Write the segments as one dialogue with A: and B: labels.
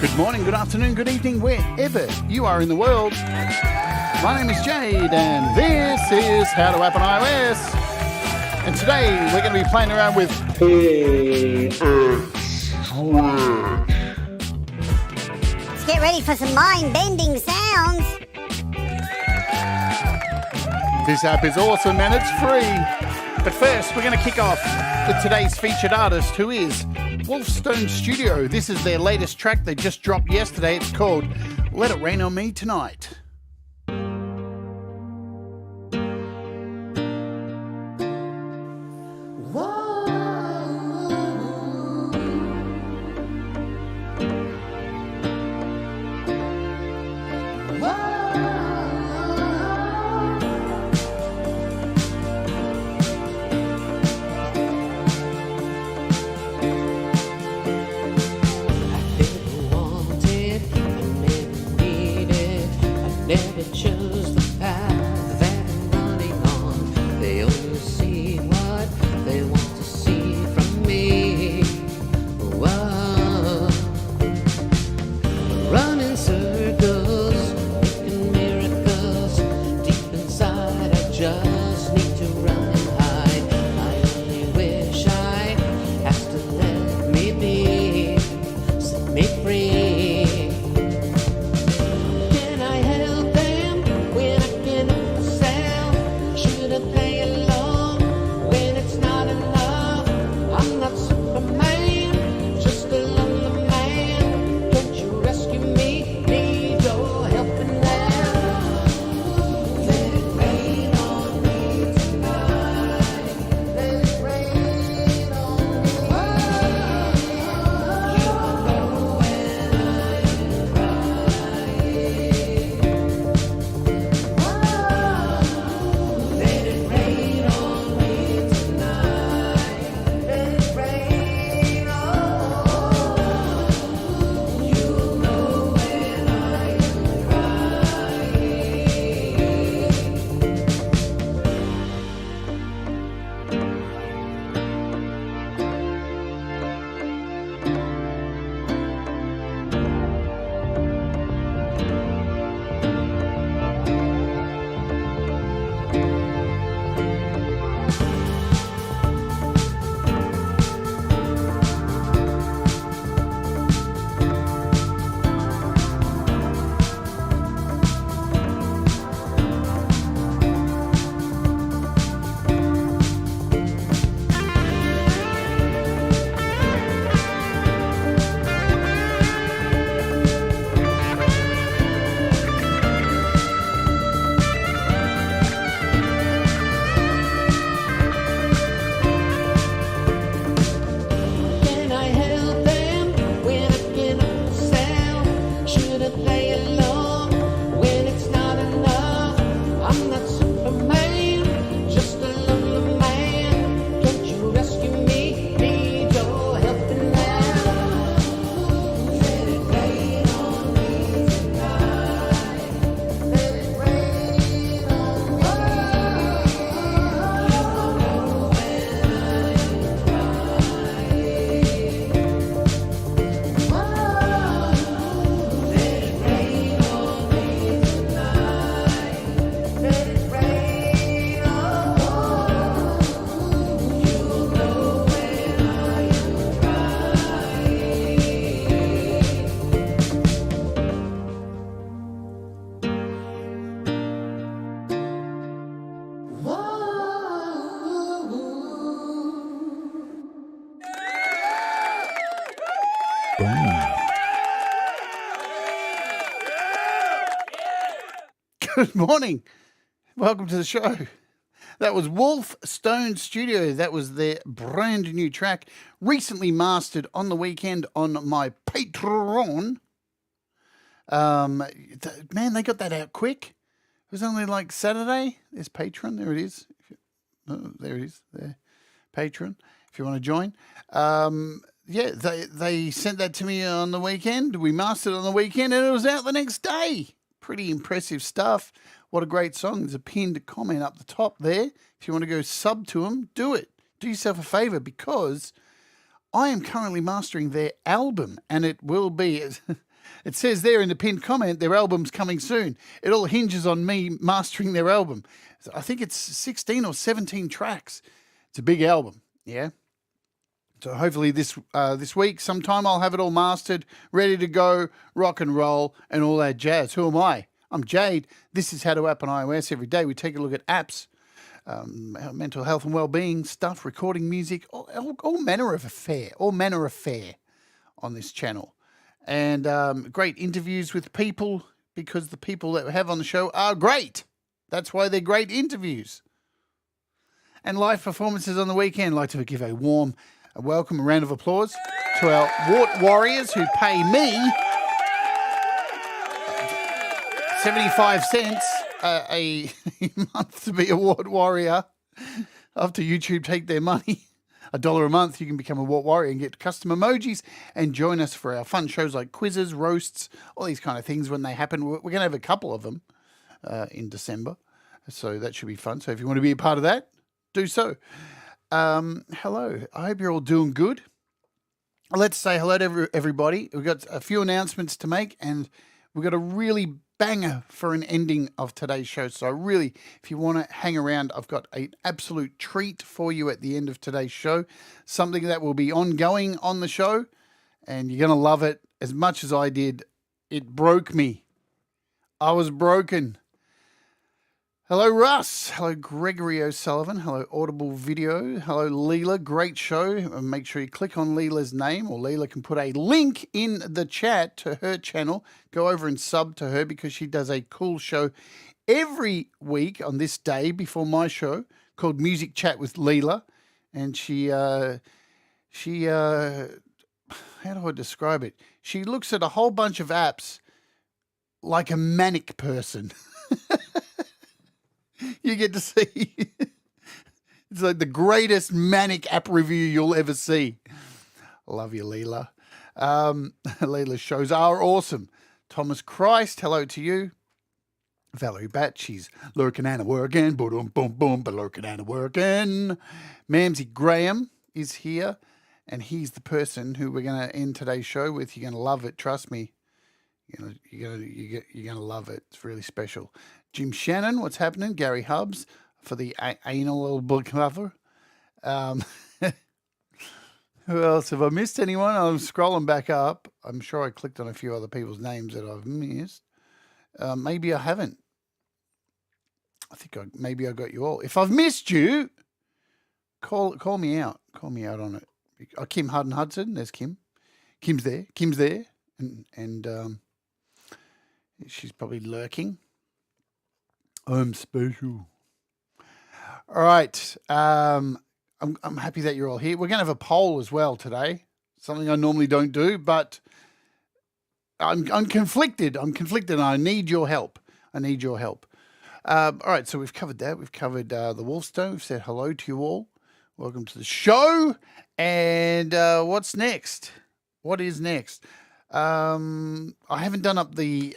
A: Good morning, good afternoon, good evening, wherever you are in the world. My name is Jade, and this is How to App on iOS. And today we're going to be playing around with
B: Let's get ready for some mind-bending sounds.
A: This app is awesome and it's free. But first, we're going to kick off with today's featured artist, who is Wolfstone Studio. This is their latest track they just dropped yesterday. It's called Let It Rain on Me Tonight. Good morning. Welcome to the show. That was Wolfstone Studio. That was their brand new track, recently mastered on the weekend on my Patreon. Man, they got that out quick. It was only like Saturday. There's Patreon. There it is. There it is. There, Patreon. If you want to join. Yeah, they sent that to me on the weekend. We mastered it on the weekend, and it was out the next day. Pretty impressive stuff. What a great song. There's a pinned comment up the top there. If you want to go sub to them, do it. Do yourself a favor, because I am currently mastering their album, and it will be, it says there in the pinned comment, their album's coming soon. It all hinges on me mastering their album. I think it's 16 or 17 tracks. It's a big album, yeah? So hopefully this week sometime I'll have it all mastered, ready to go, rock and roll, and all that jazz. Who am I? I'm Jade. This is How to App on iOS. Every day we take a look at apps, mental health and well-being stuff, recording music, all manner of affair on this channel. And great interviews with people, because the people that we have on the show are great. That's why they're great interviews. And live performances on the weekend. I'd like to give a warm welcome, a round of applause to our Wart Warriors who pay me 75 cents a month to be a Wart Warrior. After YouTube take their money, $1 a month, you can become a Wart Warrior and get custom emojis and join us for our fun shows like quizzes, roasts, all these kind of things when they happen. We're going to have a couple of them in December, so that should be fun. So if you want to be a part of that, do so. Hello, I hope you're all doing good. Let's say hello to everybody. We've got a few announcements to make, and we've got a really banger for an ending of today's show. So really, if you want to hang around, I've got an absolute treat for you at the end of today's show. Something that will be ongoing on the show, and you're going to love it as much as I did. It broke me. I was broken. Hello, Russ. Hello, Gregory O'Sullivan. Hello, Audible Video. Hello, Leela. Great show. Make ssure you click on Leela's name, or Leela can put a link in the chat to her channel. Go over and sub to her, because she does a cool show every week on this day before my show called Music Chat with Leela. And she how do I describe it? She looks at a whole bunch of apps like a manic person. You get to see, it's like the greatest manic app review you'll ever see. Love you, Leela. Leela's shows are awesome. Thomas Christ, hello to you. Valerie Bat, she's lurking and working. Boom, boom, boom, but lurking and working. Mamsie Graham is here, and he's the person who we're going to end today's show with. You're going to love it, trust me. You're gonna love it. It's really special. Jim Shannon, what's happening? Gary Hubbs for the anal little book cover. Who else? Have I missed anyone? I'm scrolling back up. I'm sure I clicked on a few other people's names that I've missed. Maybe I haven't. I think maybe I got you all. If I've missed you, call me out. Call me out on it. Kim Hudson. There's Kim. Kim's there. And she's probably lurking. I'm special. All right. I'm happy that you're all here. We're going to have a poll as well today. Something I normally don't do, but I'm conflicted. And I need your help. All right. So we've covered that. We've covered the Wolfstone. We've said hello to you all. Welcome to the show. And what's next? What is next? I haven't done up the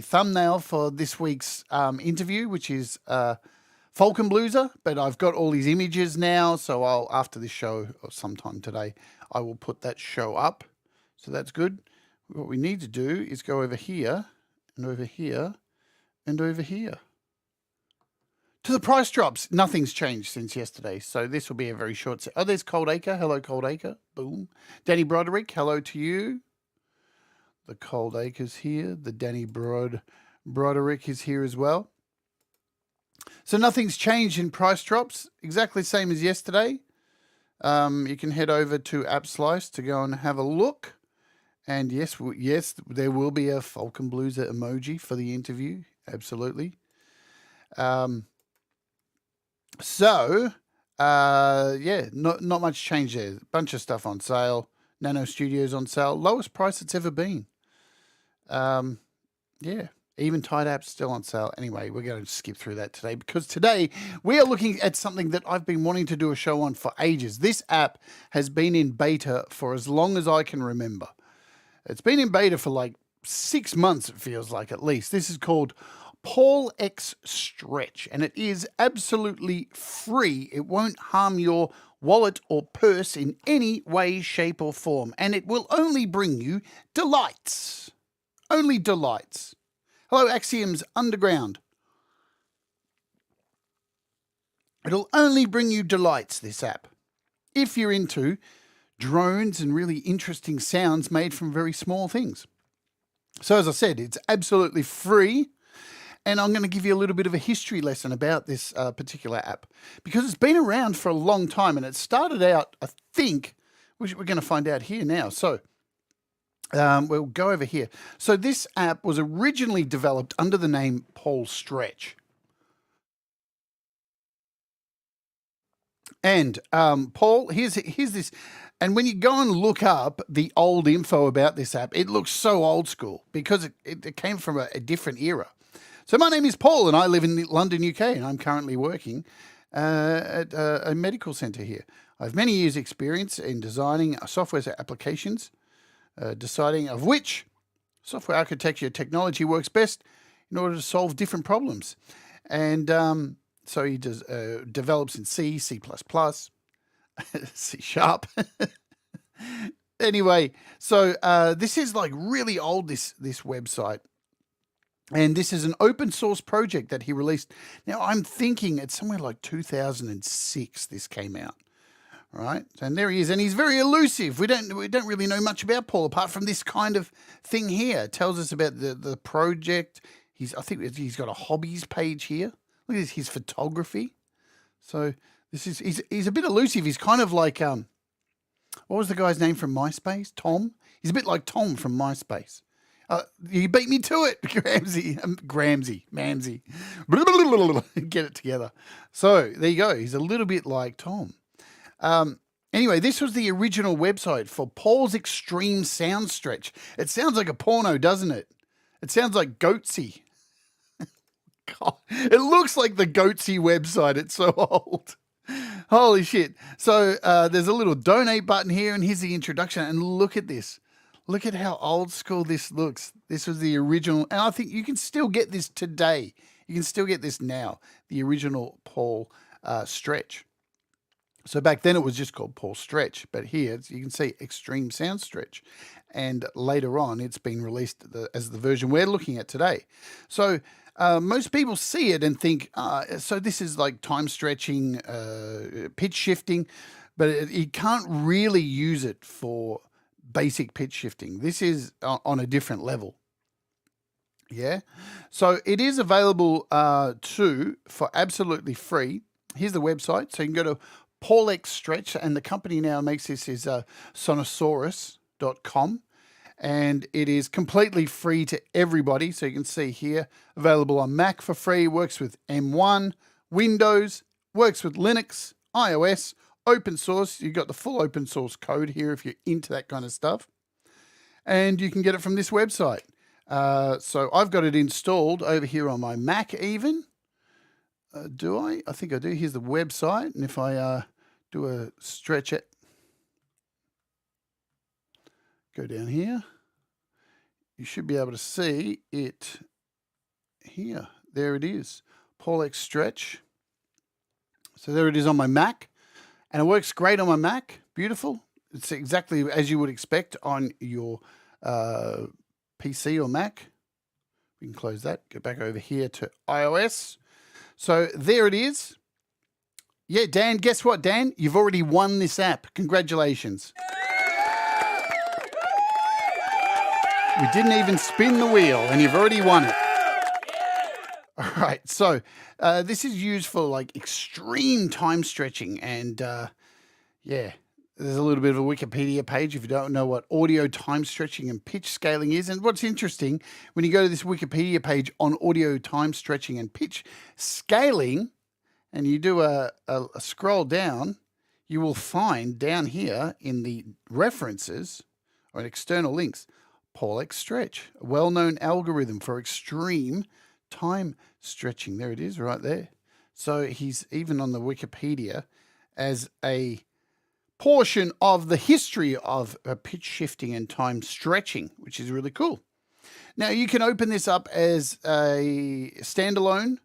A: thumbnail for this week's interview, which is Falcon Blueser, but I've got all these images now, so I'll, after this show or sometime today, I will put that show up. So that's good. What we need to do is go over here and over here and over here. To the price drops. Nothing's changed since yesterday, so this will be a very short set. Oh, there's Cold Acre. Hello, Cold Acre. Boom. Danny Broderick, hello to you. The Cold Acre's here. The Danny Broderick is here as well. So nothing's changed in price drops. Exactly the same as yesterday. You can head over to AppSlice to go and have a look. And yes, there will be a Falcon Blueser emoji for the interview. Absolutely. Yeah, not much change there. Bunch of stuff on sale. Nano Studios on sale. Lowest price it's ever been. Yeah, even Tide App's still on sale. Anyway, we're going to skip through that today, because today we are looking at something that I've been wanting to do a show on for ages. This app has been in beta for as long as I can remember. It's been in beta for like 6 months, it feels like, at least. This is called PaulXStretch, and it is absolutely free. It won't harm your wallet or purse in any way, shape, or form, and it will only bring you delights. Only delights. Hello, Axiom's Underground. It'll only bring you delights, this app, if you're into drones and really interesting sounds made from very small things. So as I said, it's absolutely free, and I'm going to give you a little bit of a history lesson about this particular app, because it's been around for a long time, and it started out, I think, which we're going to find out here now. So we'll go over here. So this app was originally developed under the name PaulXStretch. And Paul, here's this. And when you go and look up the old info about this app, it looks so old school because it came from a different era. So my name is Paul, and I live in London, UK, and I'm currently working at a medical centre here. I have many years' experience in designing software applications, deciding of which software architecture technology works best in order to solve different problems. And so he develops in C, C++, C Sharp. Anyway, so this is like really old, this website. And this is an open source project that he released. Now, I'm thinking it's somewhere like 2006 this came out. All right. And there he is. And he's very elusive. We don't really know much about Paul apart from this kind of thing here. It tells us about the project. I think he's got a hobbies page here. Look at his photography. So this is he's a bit elusive. He's kind of like what was the guy's name from MySpace? Tom. He's a bit like Tom from MySpace. You beat me to it, Mamsy. Get it together. So there you go. He's a little bit like Tom. Anyway, this was the original website for Paul's Extreme Soundstretch. It sounds like a porno, doesn't it? It sounds like Goatsy. God, it looks like the Goatsy website. It's so old. Holy shit. So there's a little donate button here, and here's the introduction. And look at this. Look at how old school this looks. This was the original. And I think you can still get this today. You can still get this now. The original Paul Stretch. So back then it was just called PaulXStretch. But here you can see Extreme Soundstretch. And later on it's been released as the version we're looking at today. So most people see it and think, so this is like time stretching, pitch shifting, but you can't really use it for basic pitch shifting. This is on a different level. Yeah. So it is available for absolutely free. Here's the website. So you can go to PaulXStretch, and the company now makes this is Sonosaurus.com. And it is completely free to everybody. So you can see here, available on Mac for free, works with M1, Windows, works with Linux, iOS, open source. You've got the full open source code here if you're into that kind of stuff. And you can get it from this website. So I've got it installed over here on my Mac even. Do I? I think I do. Here's the website. And if I do a stretch it, go down here, you should be able to see it here. There it is, PaulXStretch. So there it is on my Mac, and it works great on my Mac. Beautiful. It's exactly as you would expect on your PC or Mac. We can close that, go back over here to iOS. So there it is. Yeah, Dan, guess what, Dan? You've already won this app. Congratulations. We didn't even spin the wheel, and you've already won it. All right, so this is used for like extreme time stretching, and yeah, there's a little bit of a Wikipedia page if you don't know what audio time stretching and pitch scaling is. And what's interesting, when you go to this Wikipedia page on audio time stretching and pitch scaling, and you do a scroll down, you will find down here in the references or external links, PaulXStretch, a well-known algorithm for extreme time stretching. There it is right there. So he's even on the Wikipedia as a portion of the history of pitch shifting and time stretching, which is really cool. Now you can open this up as a standalone,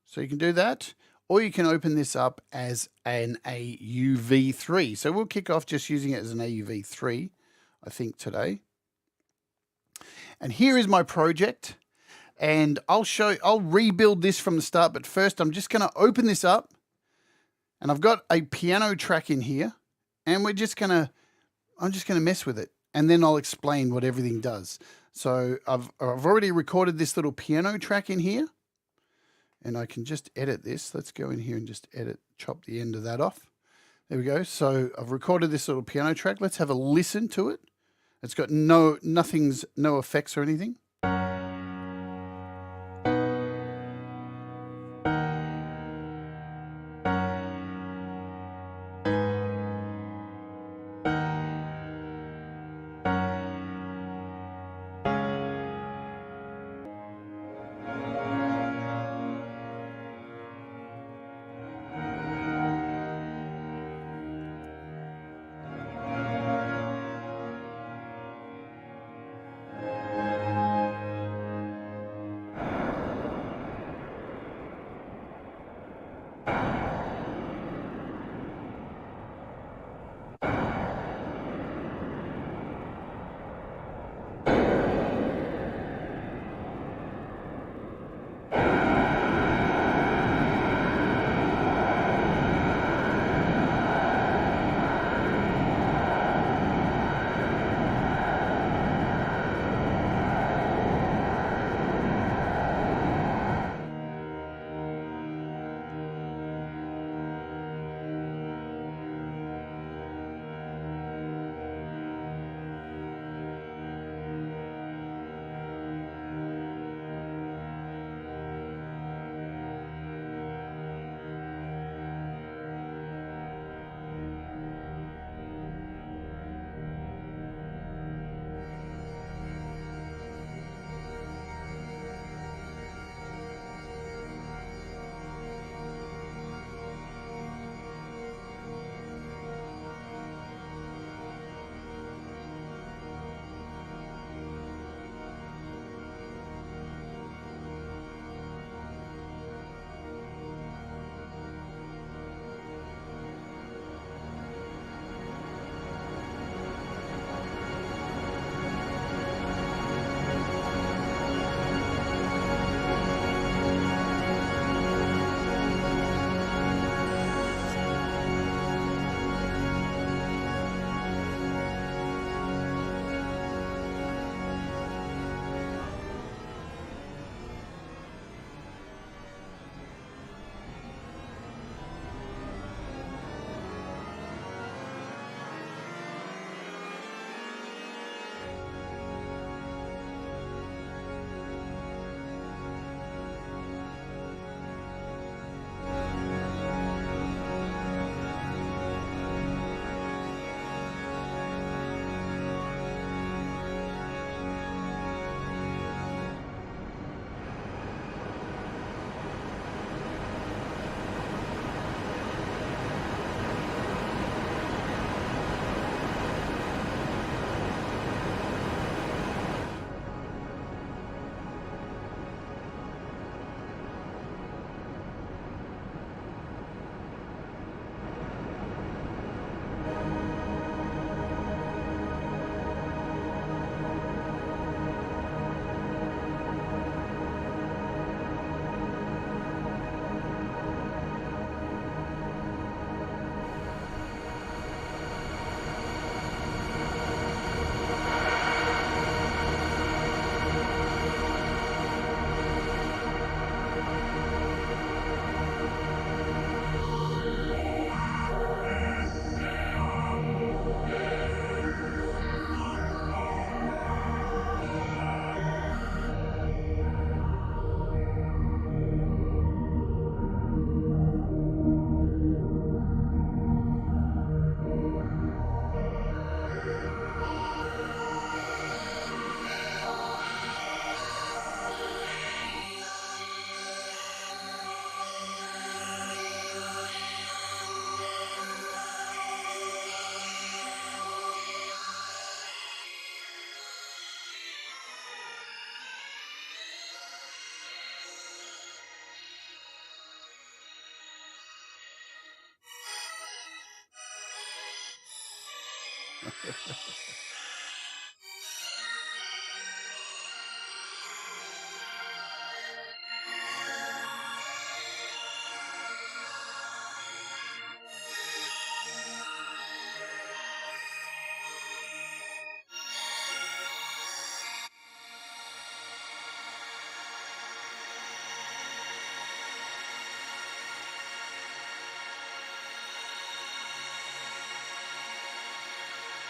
A: so you can do that, or you can open this up as an AUv3. So we'll kick off just using it as an AUv3, I think, today. And here is my project, and I'll rebuild this from the start, but first I'm just going to open this up, and I've got a piano track in here, and I'm just going to mess with it, and then I'll explain what everything does. So I've already recorded this little piano track in here, and I can just edit this. Let's go in here and just chop the end of that off. There we go. So I've recorded this little piano track. Let's have a listen to it. It's got no effects or anything.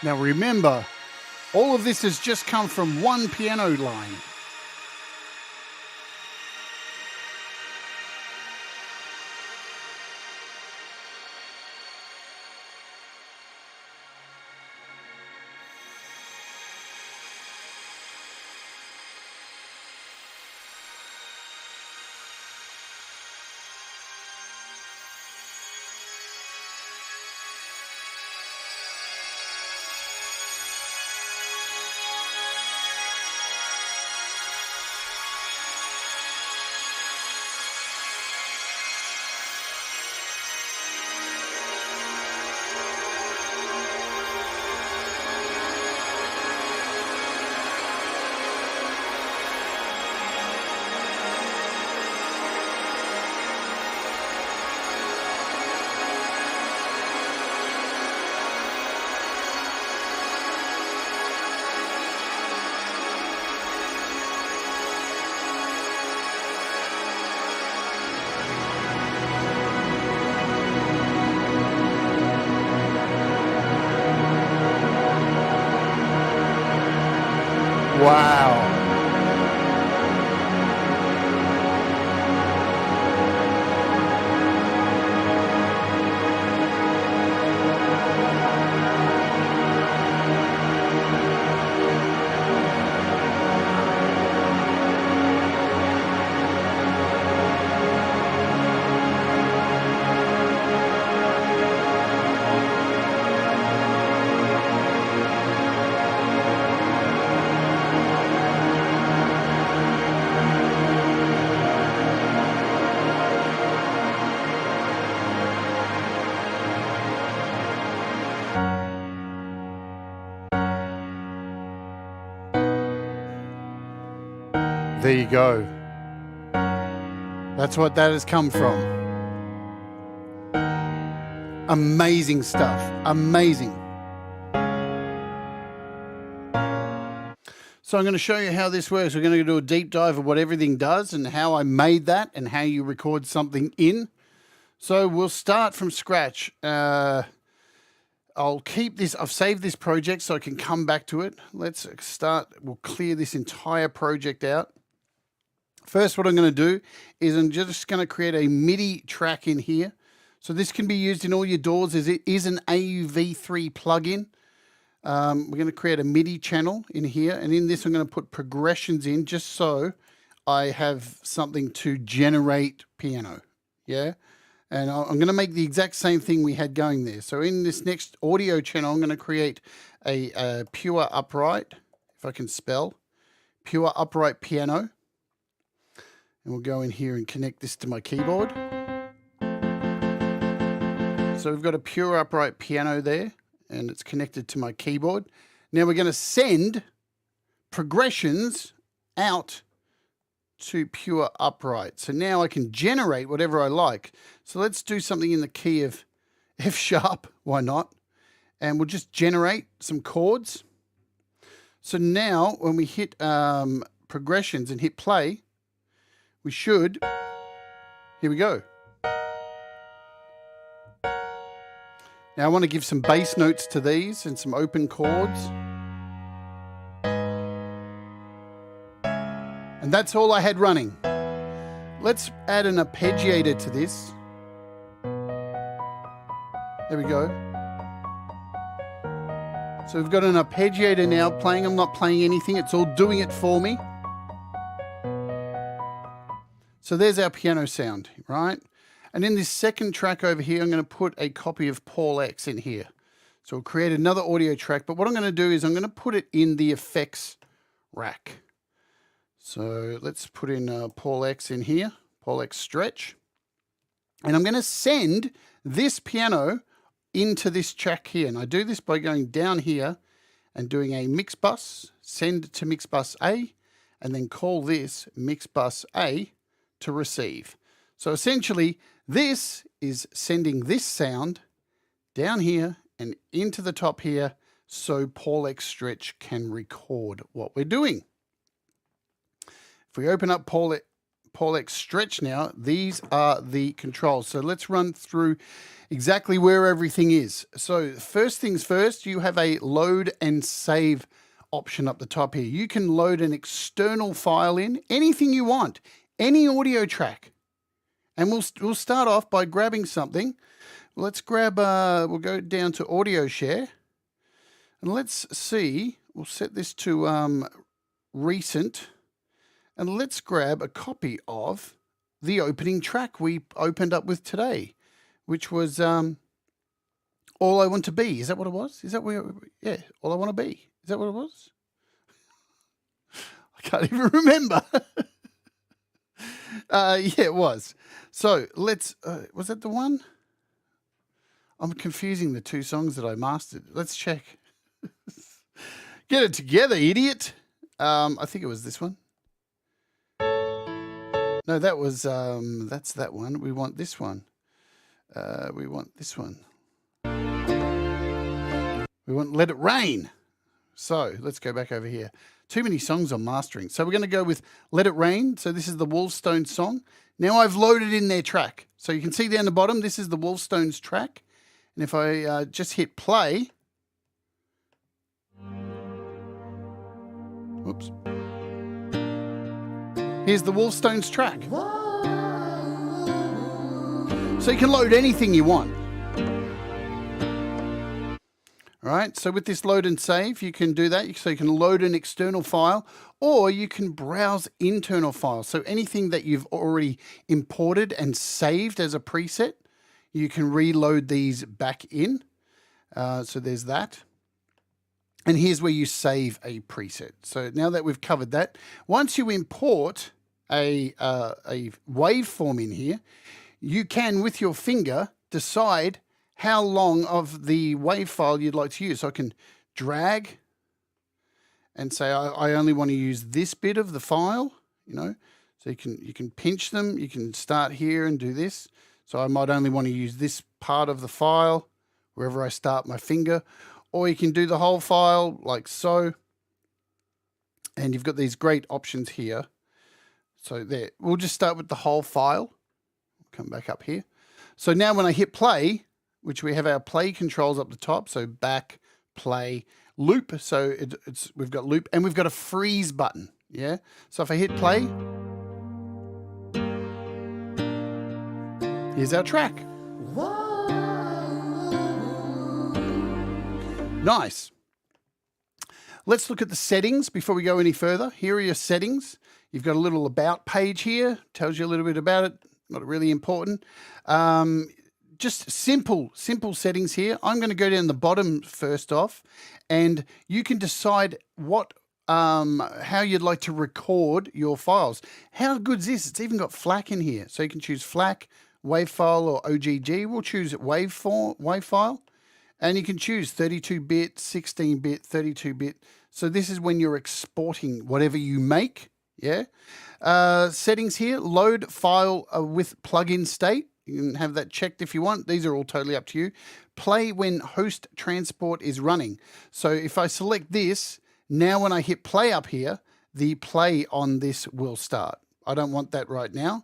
A: Now remember, all of this has just come from one piano line. Wow. There you go. That's what that has come from. Amazing stuff. Amazing. So I'm going to show you how this works. We're going to do a deep dive of what everything does and how I made that and how you record something in. So we'll start from scratch. I'll keep this. I've saved this project so I can come back to it. Let's start. We'll clear this entire project out. First, what I'm going to do is I'm just going to create a MIDI track in here. So this can be used in all your DAWs as it is an AUv3 plugin. We're going to create a MIDI channel in here. And in this, I'm going to put progressions in just so I have something to generate piano. Yeah. And I'm going to make the exact same thing we had going there. So in this next audio channel, I'm going to create a pure upright, if I can spell, pure upright piano. And we'll go in here and connect this to my keyboard. So we've got a pure upright piano there, and it's connected to my keyboard. Now we're going to send progressions out to pure upright. So now I can generate whatever I like. So let's do something in the key of F sharp, why not? And we'll just generate some chords. So now when we hit progressions and hit play, we should, here we go. Now I want to give some bass notes to these and some open chords. And that's all I had running. Let's add an arpeggiator to this. There we go. So we've got an arpeggiator now playing. I'm not playing anything. It's all doing it for me. So there's our piano sound, right? And in this second track over here, I'm going to put a copy of PaulX in here. So we'll create another audio track. But what I'm going to do is I'm going to put it in the effects rack. So let's put in PaulX in here, PaulXStretch. And I'm going to send this piano into this track here. And I do this by going down here and doing a mix bus, send to mix bus A, and then call this mix bus A to receive. So essentially, this is sending this sound down here and into the top here so PaulXStretch can record what we're doing. If we open up PaulXStretch now, these are the controls. So let's run through exactly where everything is. So first things first, you have a load and save option up the top here. You can load an external file in, anything you want, any audio track. And we'll start off by grabbing something. Let's grab, we'll go down to audio share. And let's see, we'll set this to recent. And let's grab a copy of the opening track we opened up with today, which was All I Want to Be. Is that what it was? Is that where, yeah, All I Want to Be. Is that what it was? I can't even remember. Yeah, it was. So let's, was that the one? I'm confusing the two songs that I mastered. Let's check. Get it together, idiot. I think it was this one. No, that was, that's that one. We want this one. We want this one. We want Let It Rain. So let's go back over here. Too many songs on mastering. So we're going to go with Let It Rain. So this is the Wolfstone song. Now I've loaded in their track. So you can see down the bottom, this is the Wolfstone's track. And if I just hit play. Whoops. Here's the Wolfstone's track. So you can load anything you want. All right, so with this load and save, you can do that. So you can load an external file or you can browse internal files. So anything that you've already imported and saved as a preset, you can reload these back in. So there's that. And here's where you save a preset. So now that we've covered that, once you import a waveform in here, you can, with your finger, decide how long of the WAV file you'd like to use. So I can drag and say I only want to use this bit of the file, you know. So you can pinch them. You can start here and do this. So I might only want to use this part of the file wherever I start my finger. Or you can do the whole file like so. And you've got these great options here. So there, we'll just start with the whole file. Come back up here. So now when I hit play, which we have our play controls up the top. So back, play, loop. So we've got loop and we've got a freeze button. Yeah. So if I hit play, here's our track. Nice. Let's look at the settings before we go any further. Here are your settings. You've got a little about page here. Tells you a little bit about it. Not really important. Just simple settings here. I'm going to go down the bottom first off, and you can decide what how you'd like to record your files. How good is this? It's even got FLAC in here. So you can choose FLAC, WAV file, or OGG. We'll choose WAV file. And you can choose 32-bit, 16-bit, 32-bit. So this is when you're exporting whatever you make. Yeah. Settings here, load file with plugin state. You can have that checked if you want. These are all totally up to you. Play when host transport is running. So if I select this, now when I hit play up here, the play on this will start. I don't want that right now.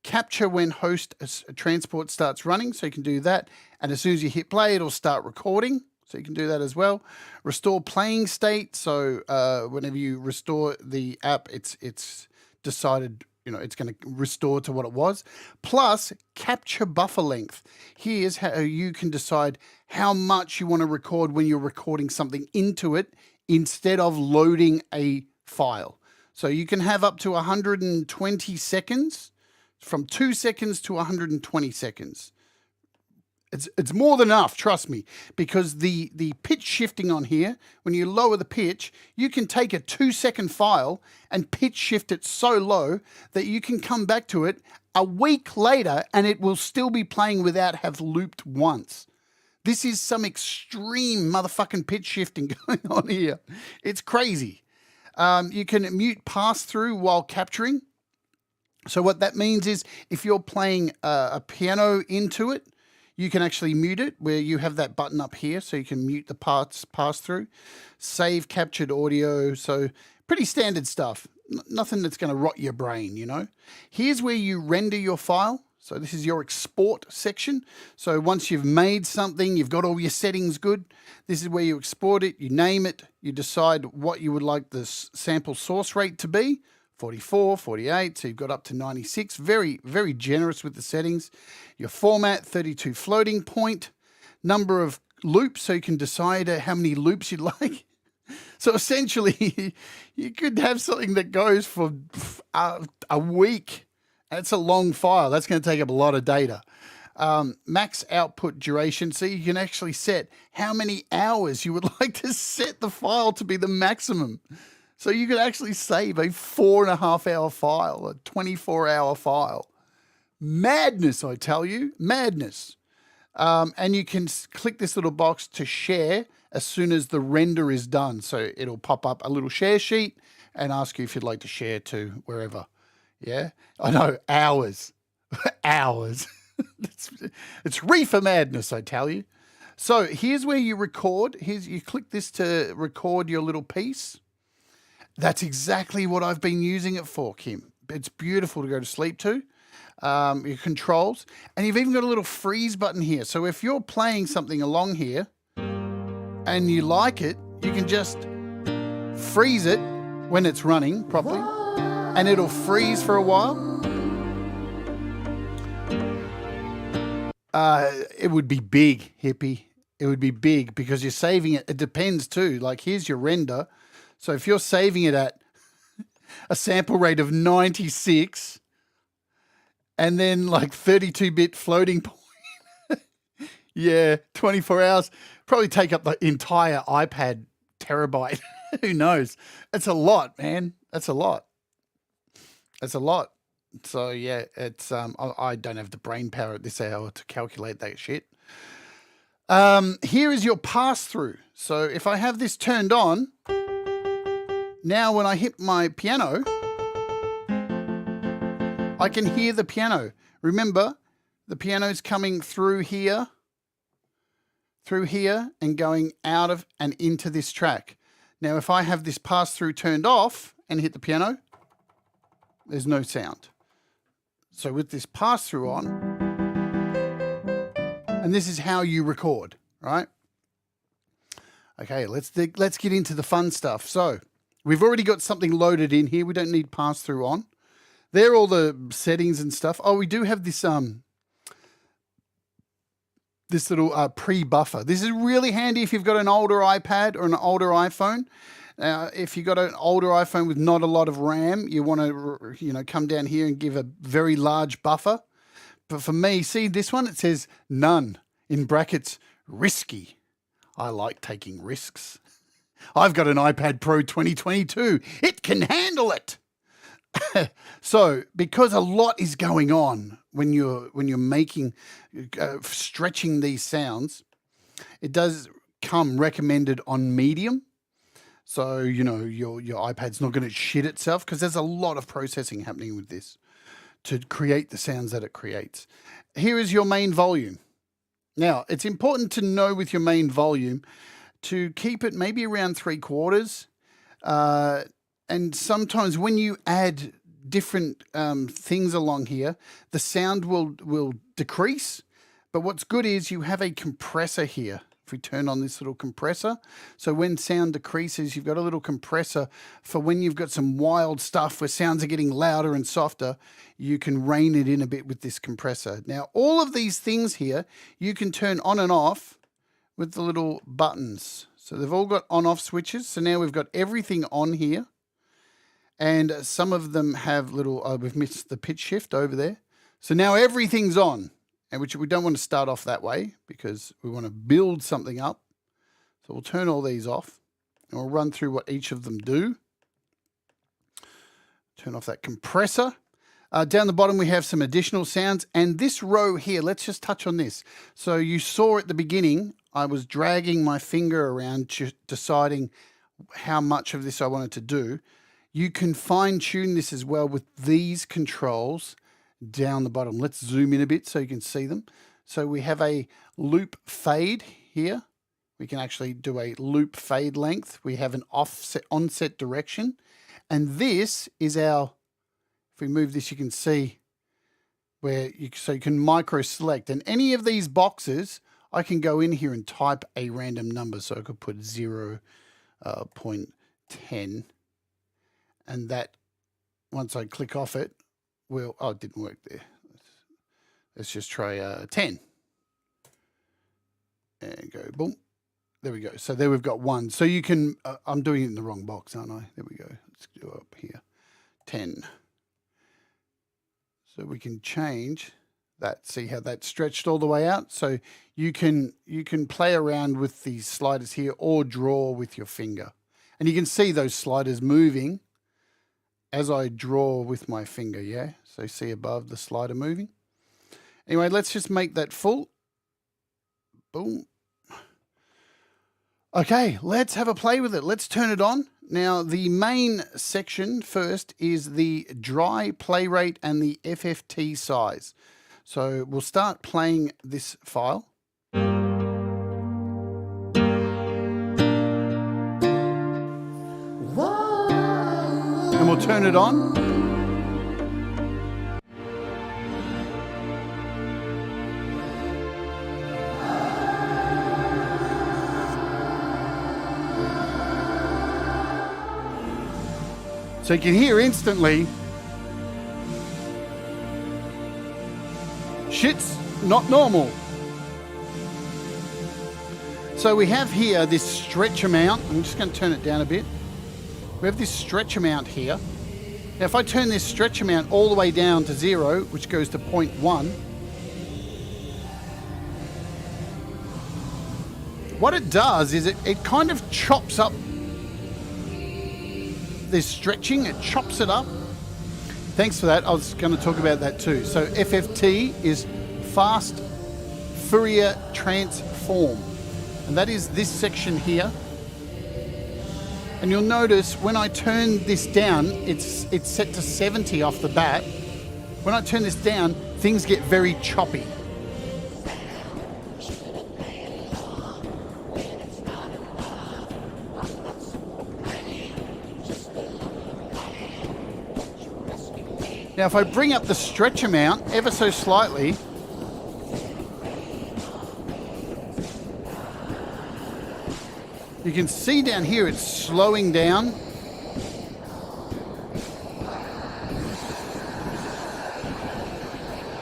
A: Capture when host transport starts running. So you can do that. And as soon as you hit play, it'll start recording. So you can do that as well. Restore playing state. So whenever you restore the app, it's decided, you know, it's going to restore to what it was. Plus capture buffer length. Here's how you can decide how much you want to record when you're recording something into it instead of loading a file. So you can have up to 120 seconds, from 2 seconds to 120 seconds. It's more than enough, trust me, because the pitch shifting on here, when you lower the pitch, you can take a 2-second file and pitch shift it so low that you can come back to it a week later and it will still be playing without have looped once. This is some extreme motherfucking pitch shifting going on here. It's crazy. You can mute pass-through while capturing. So what that means is if you're playing a piano into it, you can actually mute it where you have that button up here, so you can mute the pass-through. Save captured audio, so pretty standard stuff. Nothing that's going to rot your brain, you know. Here's where you render your file. So this is your export section. So once you've made something, you've got all your settings good, this is where you export it, you name it, you decide what you would like the sample source rate to be, 44, 48, so you've got up to 96. Very, very generous with the settings. Your format, 32 floating point, number of loops, so you can decide how many loops you'd like. So essentially, you could have something that goes for a week. That's a long file. That's going to take up a lot of data. Max output duration. So you can actually set how many hours you would like to set the file to be the maximum. So you could actually save a 4.5 hour file, a 24-hour file. Madness, I tell you, madness. And you can click this little box to share as soon as the render is done. So it'll pop up a little share sheet and ask you if you'd like to share to wherever. Yeah, I know, hours, hours. It's reefer madness, I tell you. So here's where you record. You click this to record your little piece. That's exactly what I've been using it for, Kim. It's beautiful to go to sleep to. Your controls, and you've even got a little freeze button here. So if you're playing something along here and you like it, you can just freeze it when it's running properly, and it'll freeze for a while. It would be big, hippie. It would be big because you're saving it. It depends too. Like here's your render. So if you're saving it at a sample rate of 96 and then like 32-bit floating point, yeah, 24 hours, probably take up the entire iPad terabyte. Who knows? That's a lot, man. That's a lot. That's a lot. So yeah, it's I don't have the brain power at this hour to calculate that shit. Here is your pass-through. So if I have this turned on, now when I hit my piano, I can hear the piano. Remember, the piano's coming through here, and going out of and into this track. Now, if I have this pass-through turned off and hit the piano, there's no sound. So with this pass-through on, and this is how you record, right? Okay, let's get into the fun stuff. So we've already got something loaded in here. We don't need pass-through on. There are all the settings and stuff. Oh, we do have this this little pre-buffer. This is really handy if you've got an older iPad or an older iPhone. If you've got an older iPhone with not a lot of RAM, you want to come down here and give a very large buffer. But for me, see this one? It says none, in brackets, risky. I like taking risks. I've got an iPad Pro 2022. It can handle it. So because a lot is going on when you're making stretching these sounds, it does come recommended on medium. So your iPad's not going to shit itself because there's a lot of processing happening with this to create the sounds that it creates. Here is your main volume. Now it's important to know with your main volume to keep it maybe around 3/4. And sometimes when you add different things along here, the sound will decrease. But what's good is you have a compressor here. If we turn on this little compressor, so when sound decreases, you've got a little compressor for when you've got some wild stuff where sounds are getting louder and softer, you can rein it in a bit with this compressor. Now, all of these things here, you can turn on and off with the little buttons. So they've all got on-off switches. So now we've got everything on here. And some of them have little, we've missed the pitch shift over there. So now everything's on, and which we don't want to start off that way because we want to build something up. So we'll turn all these off and we'll run through what each of them do. Turn off that compressor. Down the bottom, we have some additional sounds. And this row here, let's just touch on this. So you saw at the beginning, I was dragging my finger around, deciding how much of this I wanted to do. You can fine tune this as well with these controls down the bottom. Let's zoom in a bit so you can see them. So we have a loop fade here. We can actually do a loop fade length. We have an onset direction. And this is our, if we move this, you can see where you can micro select. And any of these boxes, I can go in here and type a random number. So I could put 0.10. And that, once I click off it, will, oh, it didn't work there. Let's just try 10. And go, boom. There we go. So there we've got 1. So you can, I'm doing it in the wrong box, aren't I? There we go. Let's go up here. 10. So we can change that. See how that's stretched all the way out? So you can play around with these sliders here or draw with your finger. And you can see those sliders moving as I draw with my finger, yeah? So see above the slider moving? Anyway, let's just make that full. Boom. Okay, let's have a play with it. Let's turn it on. Now, the main section first is the dry play rate and the FFT size. So we'll start playing this file. And we'll turn it on. So you can hear instantly, shit's not normal. So we have here this stretch amount. I'm just going to turn it down a bit. We have this stretch amount here. Now if I turn this stretch amount all the way down to 0, which goes to 0.1, what it does is it kind of chops up this stretching, it chops it up. Thanks for that. I was going to talk about that too. So FFT is fast Fourier transform. And that is this section here. And you'll notice when I turn this down, it's set to 70 off the bat. When I turn this down, things get very choppy. Now, if I bring up the stretch amount ever so slightly, you can see down here it's slowing down.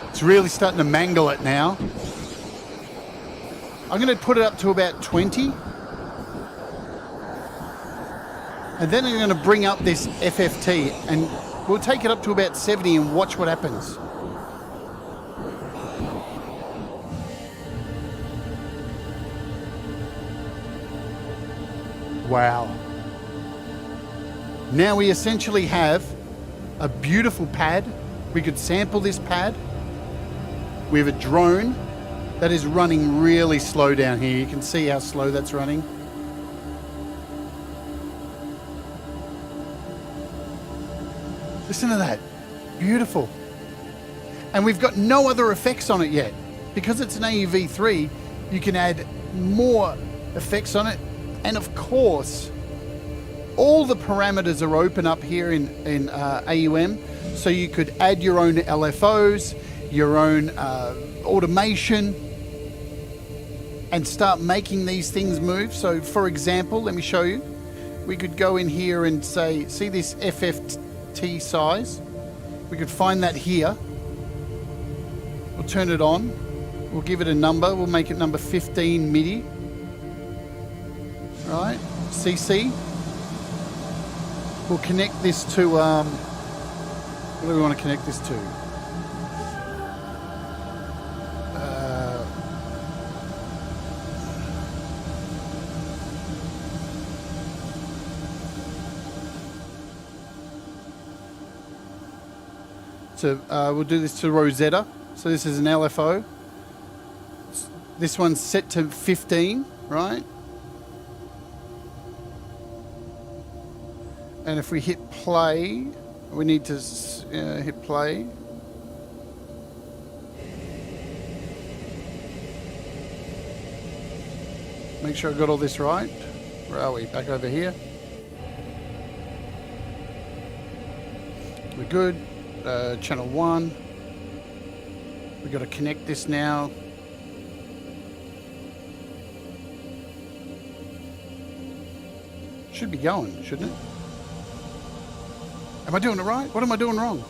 A: It's really starting to mangle it now. I'm going to put it up to about 20. And then I'm going to bring up this FFT and we'll take it up to about 70 and watch what happens. Wow. Now we essentially have a beautiful pad. We could sample this pad. We have a drone that is running really slow down here. You can see how slow that's running. Listen to that. Beautiful. And we've got no other effects on it yet. Because it's an AUv3, you can add more effects on it. And of course, all the parameters are open up here in AUM. So you could add your own LFOs, your own automation, and start making these things move. So for example, let me show you. We could go in here and say, see this FFT size? We could find that here. We'll turn it on. We'll give it a number. We'll make it number 15 MIDI. Right, CC. We'll connect this to, what do we want to connect this to? to Rosetta. So this is an LFO. This one's set to 15, right? And if we hit play, we need to hit play. Make sure I got all this right. Where are we? Back over here. We're good. Channel 1. We've got to connect this now. Should be going, shouldn't it? Am I doing it right? What am I doing wrong?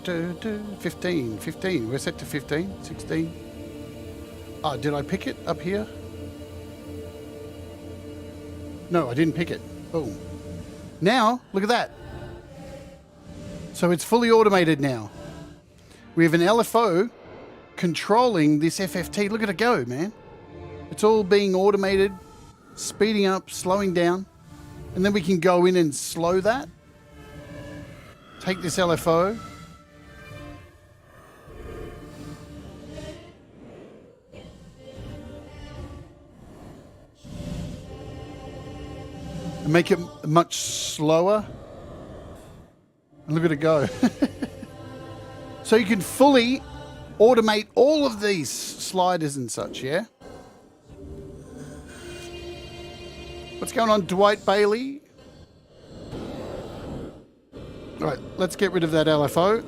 A: Do, 15. We're set to 15, 16. Oh, did I pick it up here? No, I didn't pick it. Boom. Now, look at that. So it's fully automated now. We have an LFO controlling this FFT. Look at it go, man. It's all being automated, speeding up, slowing down. And then we can go in and slow that. Take this LFO. And make it much slower. And look at it go. So you can fully automate all of these sliders and such, yeah? What's going on, Dwight Bailey? All right, let's get rid of that LFO.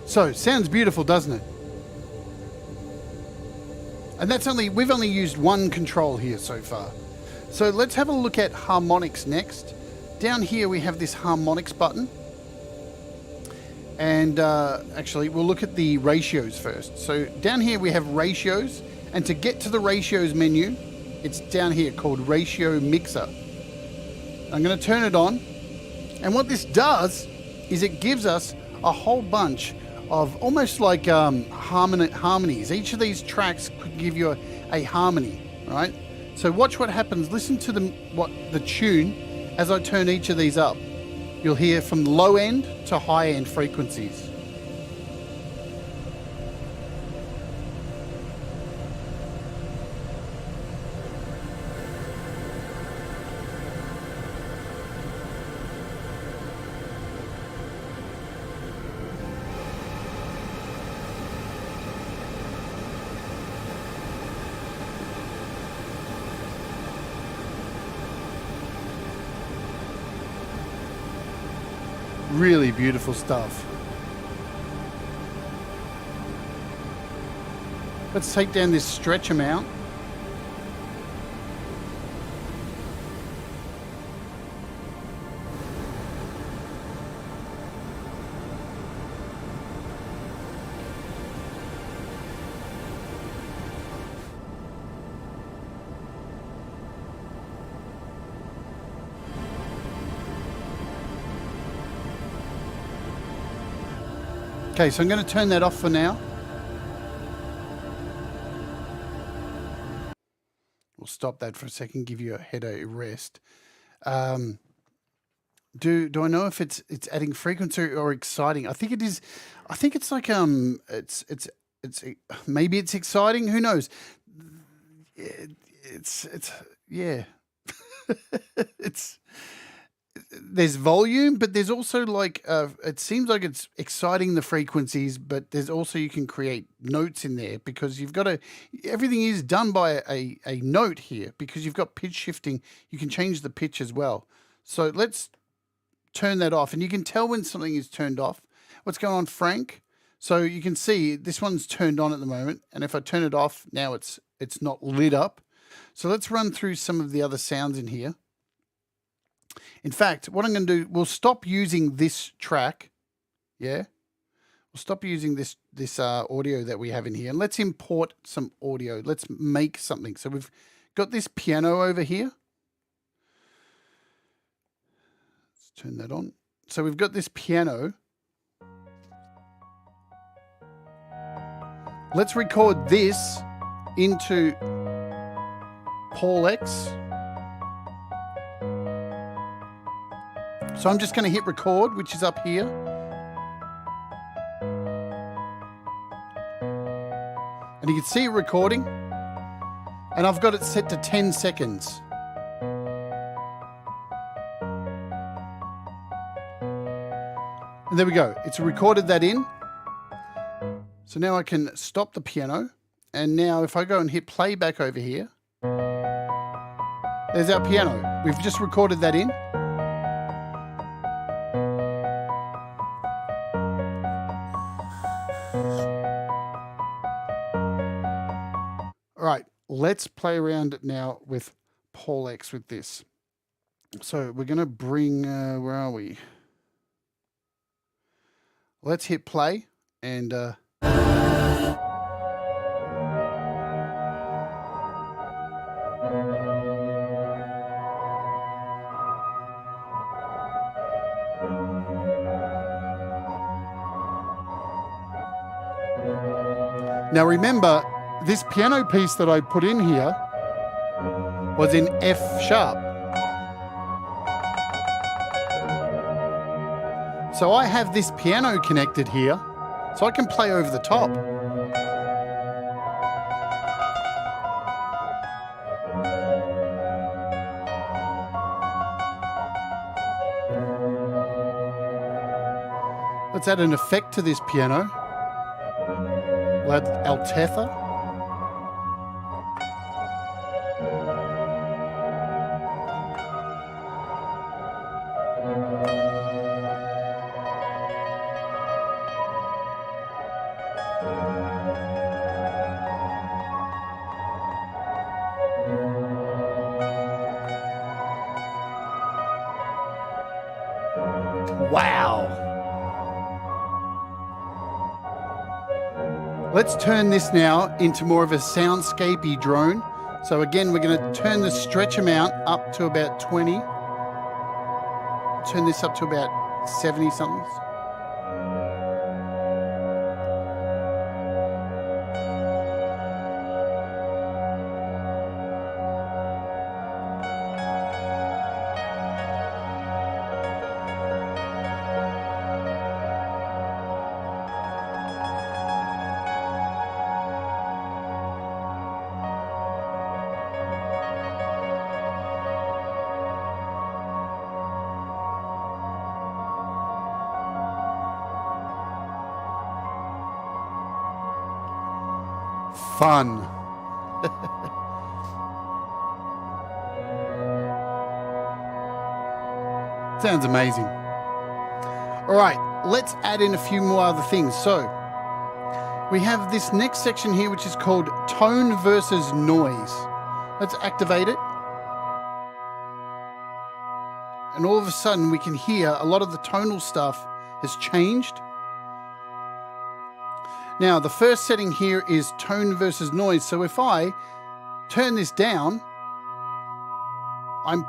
A: So, sounds beautiful, doesn't it? And that's we've only used one control here so far. So let's have a look at harmonics next. Down here we have this harmonics button. And actually we'll look at the ratios first. So down here we have ratios. And to get to the ratios menu, it's down here called Ratio Mixer. I'm going to turn it on. And what this does is it gives us a whole bunch of almost like harmonies. Each of these tracks could give you a harmony, right? So watch what happens. Listen to the tune as I turn each of these up. You'll hear from low end to high end frequencies. Really beautiful stuff. Let's take down this stretch amount. Okay, so I'm going to turn that off for now. We'll stop that for a second, give your head a rest. Do I know if it's adding frequency or exciting? I think it is. I think it's like it's maybe it's exciting. Who knows? It's yeah. There's volume, but there's also like it seems like it's exciting the frequencies, but there's also you can create notes in there because you've got everything is done by a note here because you've got pitch shifting. You can change the pitch as well. So let's turn that off, and you can tell when something is turned off. What's going on, Frank? So you can see this one's turned on at the moment, and if I turn it off now, it's not lit up. So let's run through some of the other sounds in here. In fact, what I'm going to do, we'll stop using this track. Yeah. We'll stop using this audio that we have in here. And let's import some audio. Let's make something. So we've got this piano over here. Let's turn that on. So we've got this piano. Let's record this into PaulX. So I'm just going to hit record, which is up here. And you can see it recording. And I've got it set to 10 seconds. And there we go. It's recorded that in. So now I can stop the piano. And now if I go and hit playback over here, there's our piano. We've just recorded that in. All right, let's play around now with PaulX with this. So we're going to bring, where are we? Let's hit play and... Now remember, this piano piece that I put in here was in F sharp. So I have this piano connected here, so I can play over the top. Let's add an effect to this piano. We'll add Altetha. Wow. Let's turn this now into more of a soundscapey drone. So again, we're going to turn the stretch amount up to about 20. Turn this up to about 70 something. Fun. Sounds amazing. All right, let's add in a few more other things. So we have this next section here, which is called tone versus noise. Let's activate it. And all of a sudden we can hear a lot of the tonal stuff has changed. Now, the first setting here is tone versus noise. So if I turn this down, I'm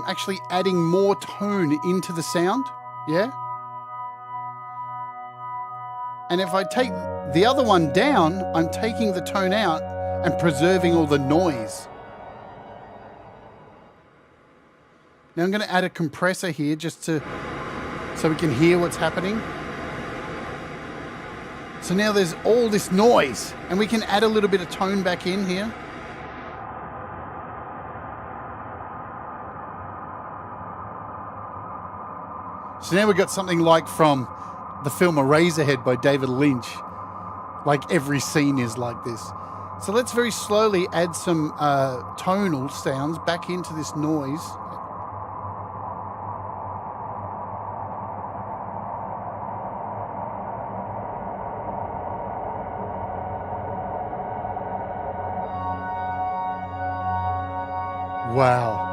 A: actually adding more tone into the sound. Yeah. And if I take the other one down, I'm taking the tone out and preserving all the noise. Now I'm going to add a compressor here just so we can hear what's happening. So now there's all this noise, and we can add a little bit of tone back in here. So now we've got something like from the film Eraserhead by David Lynch. Like every scene is like this. So let's very slowly add some tonal sounds back into this noise. Wow.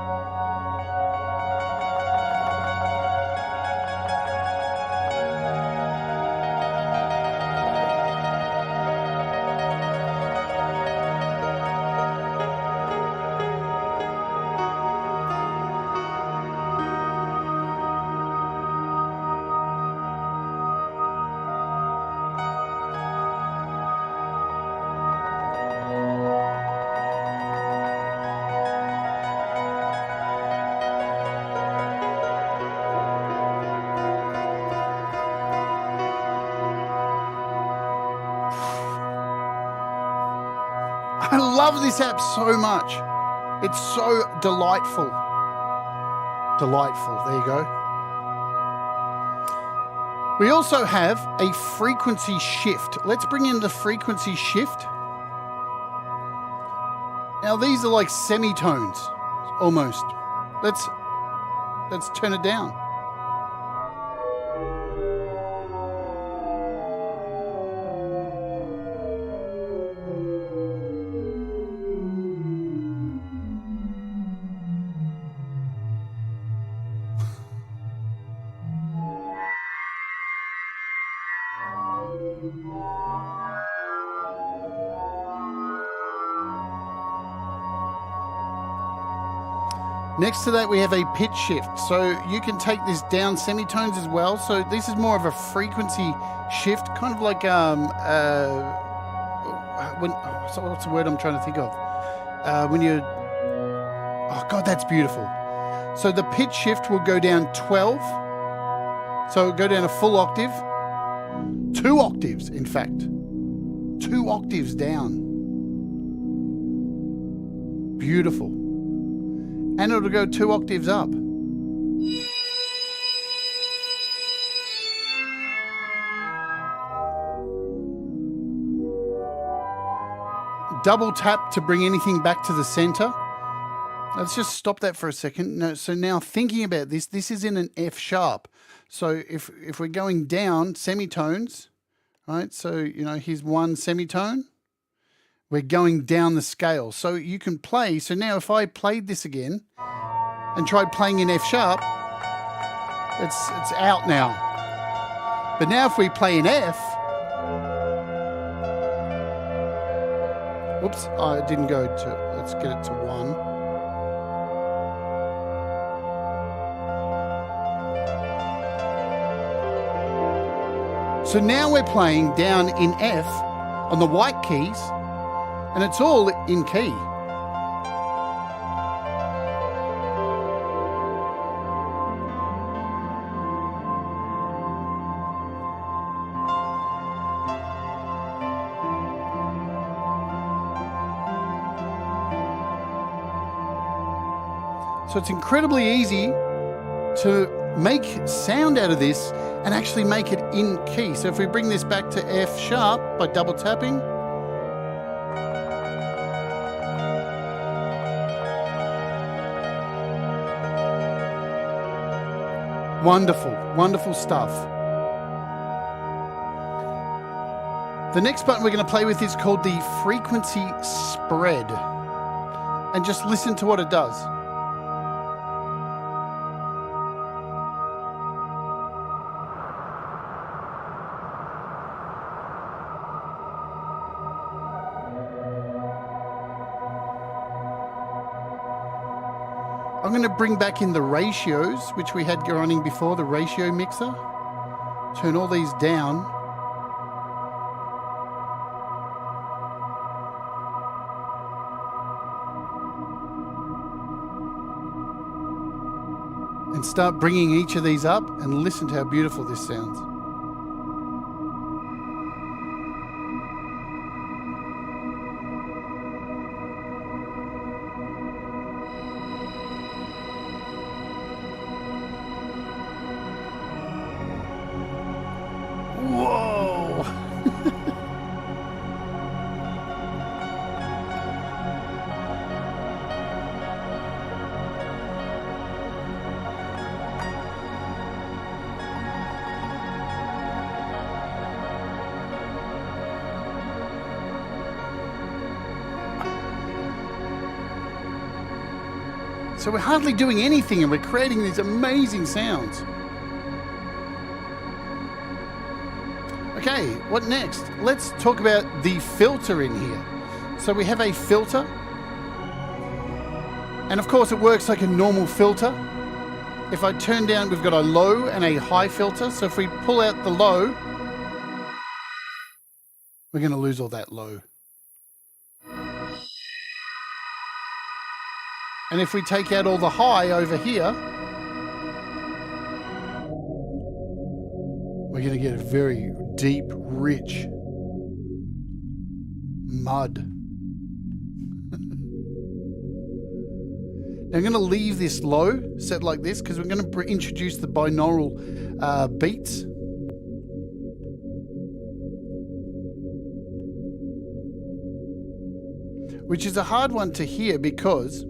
A: I love this app so much. It's so delightful. Delightful. There you go. We also have a frequency shift. Let's bring in the frequency shift. Now these are like semitones, almost. Let's turn it down. Next to that, we have a pitch shift. So you can take this down semitones as well. So this is more of a frequency shift, kind of like, so what's the word I'm trying to think of? When you, oh God, that's beautiful. So the pitch shift will go down 12. So it'll go down a full octave. 2 octaves, in fact. 2 octaves down. Beautiful. And it'll go 2 octaves up. Double tap to bring anything back to the center. Let's just stop that for a second. No, so now thinking about this, this is in an F sharp. So if we're going down semitones, right? So, you know, here's 1 semitone. We're going down the scale. So you can play. So now if I played this again and tried playing in F sharp, it's out now. But now if we play in F, oops, I didn't go to, let's get it to 1. So now we're playing down in F on the white keys, and it's all in key. So it's incredibly easy to make sound out of this and actually make it in key. So if we bring this back to F sharp by double tapping, wonderful, wonderful stuff. The next button we're going to play with is called the frequency spread. And just listen to what it does. I'm going to bring back in the ratios, which we had running before, the ratio mixer. Turn all these down. And start bringing each of these up and listen to how beautiful this sounds. So we're hardly doing anything and we're creating these amazing sounds. Okay, what next? Let's talk about the filter in here. So we have a filter. And of course it works like a normal filter. If I turn down, we've got a low and a high filter. So if we pull out the low, we're going to lose all that low. And if we take out all the high over here, we're going to get a very deep, rich mud. Now I'm going to leave this low, set like this, because we're going to introduce the binaural beats. Which is a hard one to hear because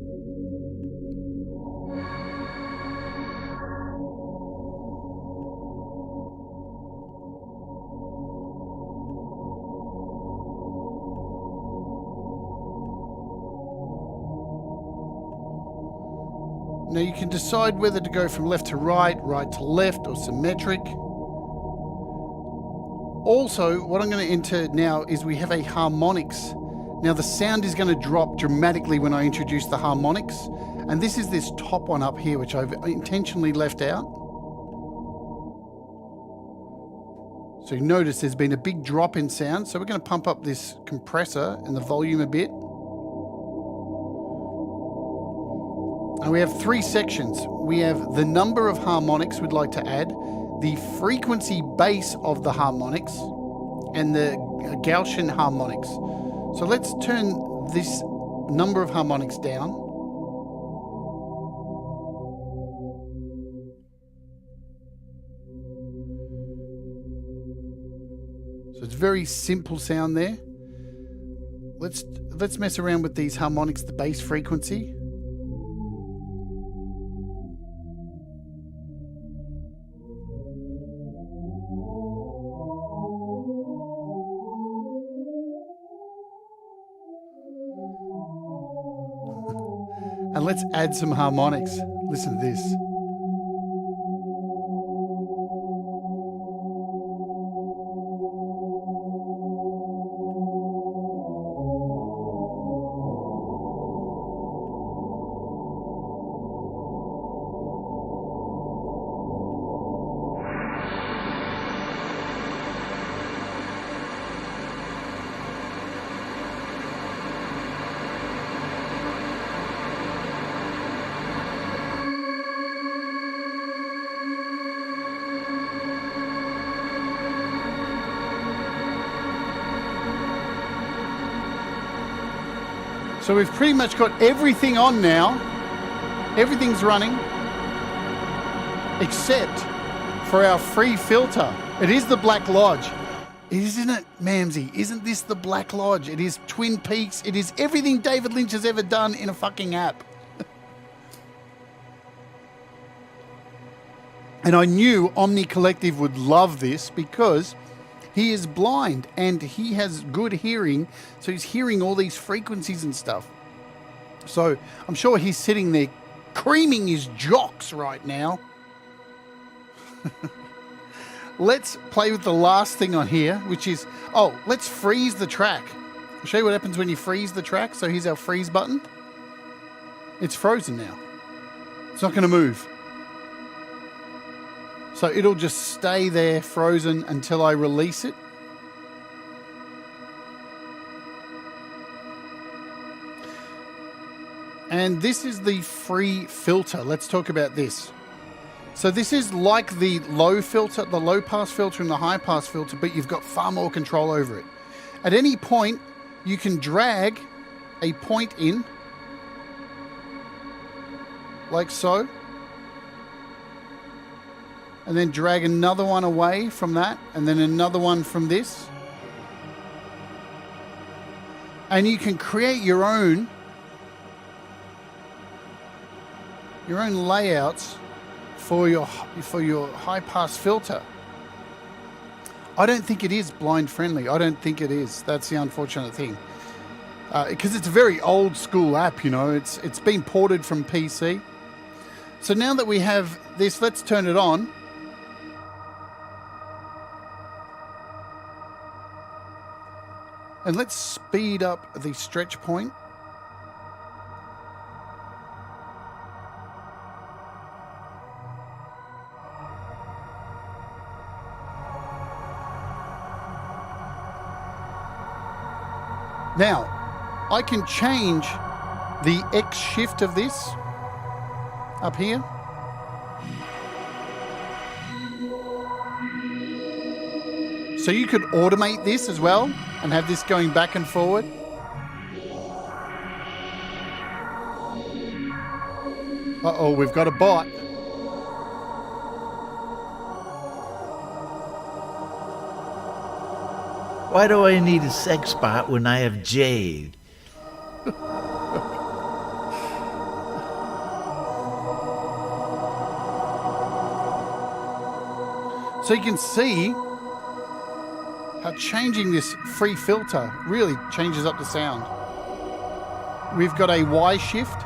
A: now you can decide whether to go from left to right, right to left, or symmetric. Also, what I'm going to enter now is we have a harmonics. Now the sound is going to drop dramatically when I introduce the harmonics. And this is this top one up here, which I've intentionally left out. So you notice there's been a big drop in sound. So we're going to pump up this compressor and the volume a bit. And we have 3 sections. We have the number of harmonics we'd like to add, the frequency base of the harmonics, and the Gaussian harmonics. So let's turn this number of harmonics down. So it's very simple sound there. Let's mess around with these harmonics, the bass frequency. And let's add some harmonics. Listen to this. So we've pretty much got everything on now. Everything's running. Except for our free filter. It is the Black Lodge. Isn't it, Mamsie? Isn't this the Black Lodge? It is Twin Peaks. It is everything David Lynch has ever done in a fucking app. And I knew Omni Collective would love this because he is blind and he has good hearing, so he's hearing all these frequencies and stuff. So I'm sure he's sitting there creaming his jocks right now. Let's play with the last thing on here, which is, let's freeze the track. I'll show you what happens when you freeze the track. So here's our freeze button. It's frozen now. It's not going to move. So it'll just stay there frozen until I release it. And this is the free filter. Let's talk about this. So this is like the low filter, the low pass filter and the high pass filter, but you've got far more control over it. At any point, you can drag a point in, like so. And then drag another one away from that, and then another one from this. And you can create your own layouts for your high pass filter. I don't think it is blind friendly. I don't think it is. That's the unfortunate thing. Because it's a very old school app, you know. It's been ported from PC. So now that we have this, let's turn it on. And let's speed up the stretch point. Now, I can change the X shift of this up here. So you could automate this as well and have this going back and forward. Uh-oh, we've got a bot.
C: Why do I need a sex bot when I have Jade?
A: So you can see how changing this free filter really changes up the sound. We've got a Y shift.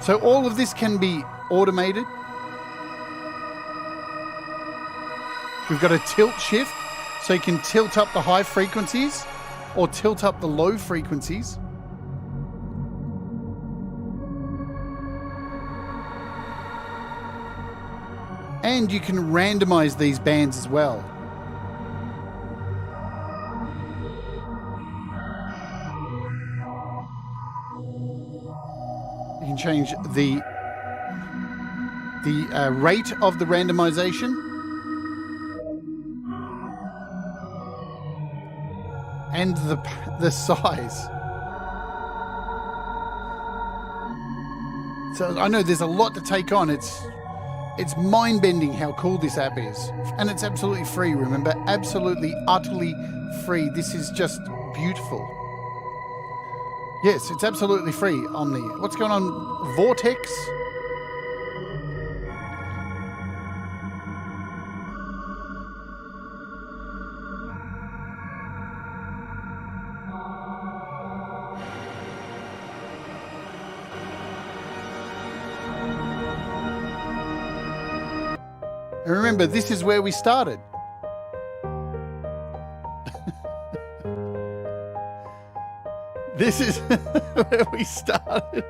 A: So all of this can be automated. We've got a tilt shift, so you can tilt up the high frequencies or tilt up the low frequencies. And you can randomize these bands as well. You can change the rate of the randomization and the size. So I know there's a lot to take on. It's mind-bending how cool this app is. And it's absolutely free, remember? Absolutely, utterly free. This is just beautiful. Yes, it's absolutely free on the... What's going on? Vortex? And remember, this is where we started. This is where we started.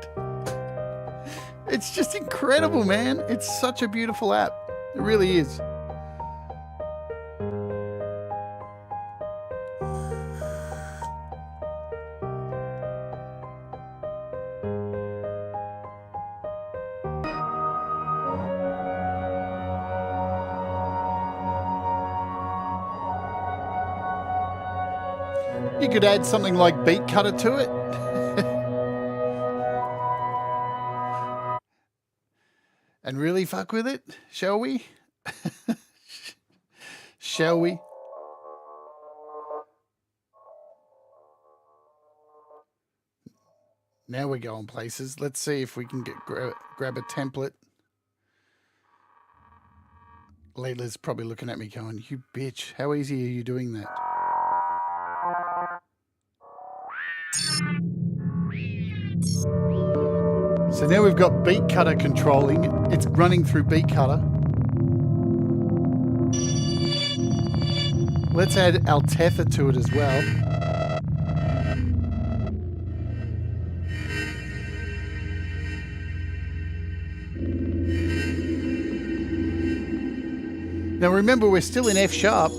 A: It's just incredible, man. It's such a beautiful app. It really is. You could add something like Beat Cutter to it. And really fuck with it, shall we? Shall we? Now we're going places. Let's see if we can grab a template. Layla's probably looking at me going, "You bitch, how easy are you doing that?" So now we've got Beat Cutter controlling. It's running through Beat Cutter. Let's add Altetha to it as well. Now remember, we're still in F sharp.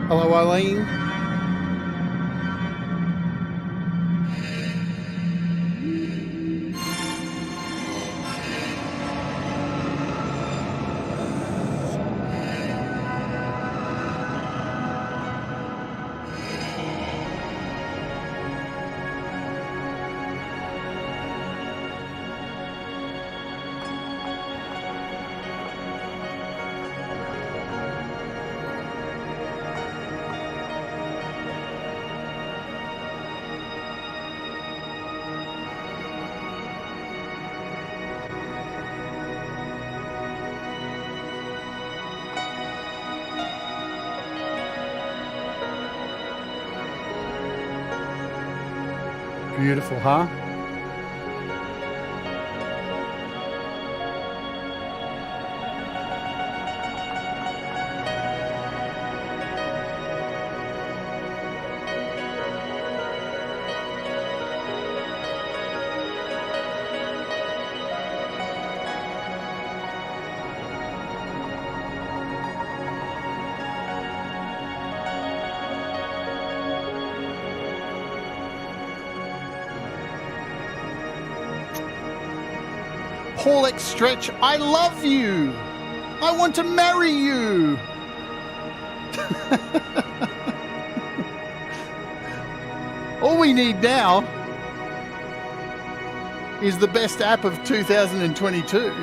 A: Hello, Eileen. Beautiful, huh? PaulXStretch, I love you. I want to marry you. All we need now is the best app of 2022.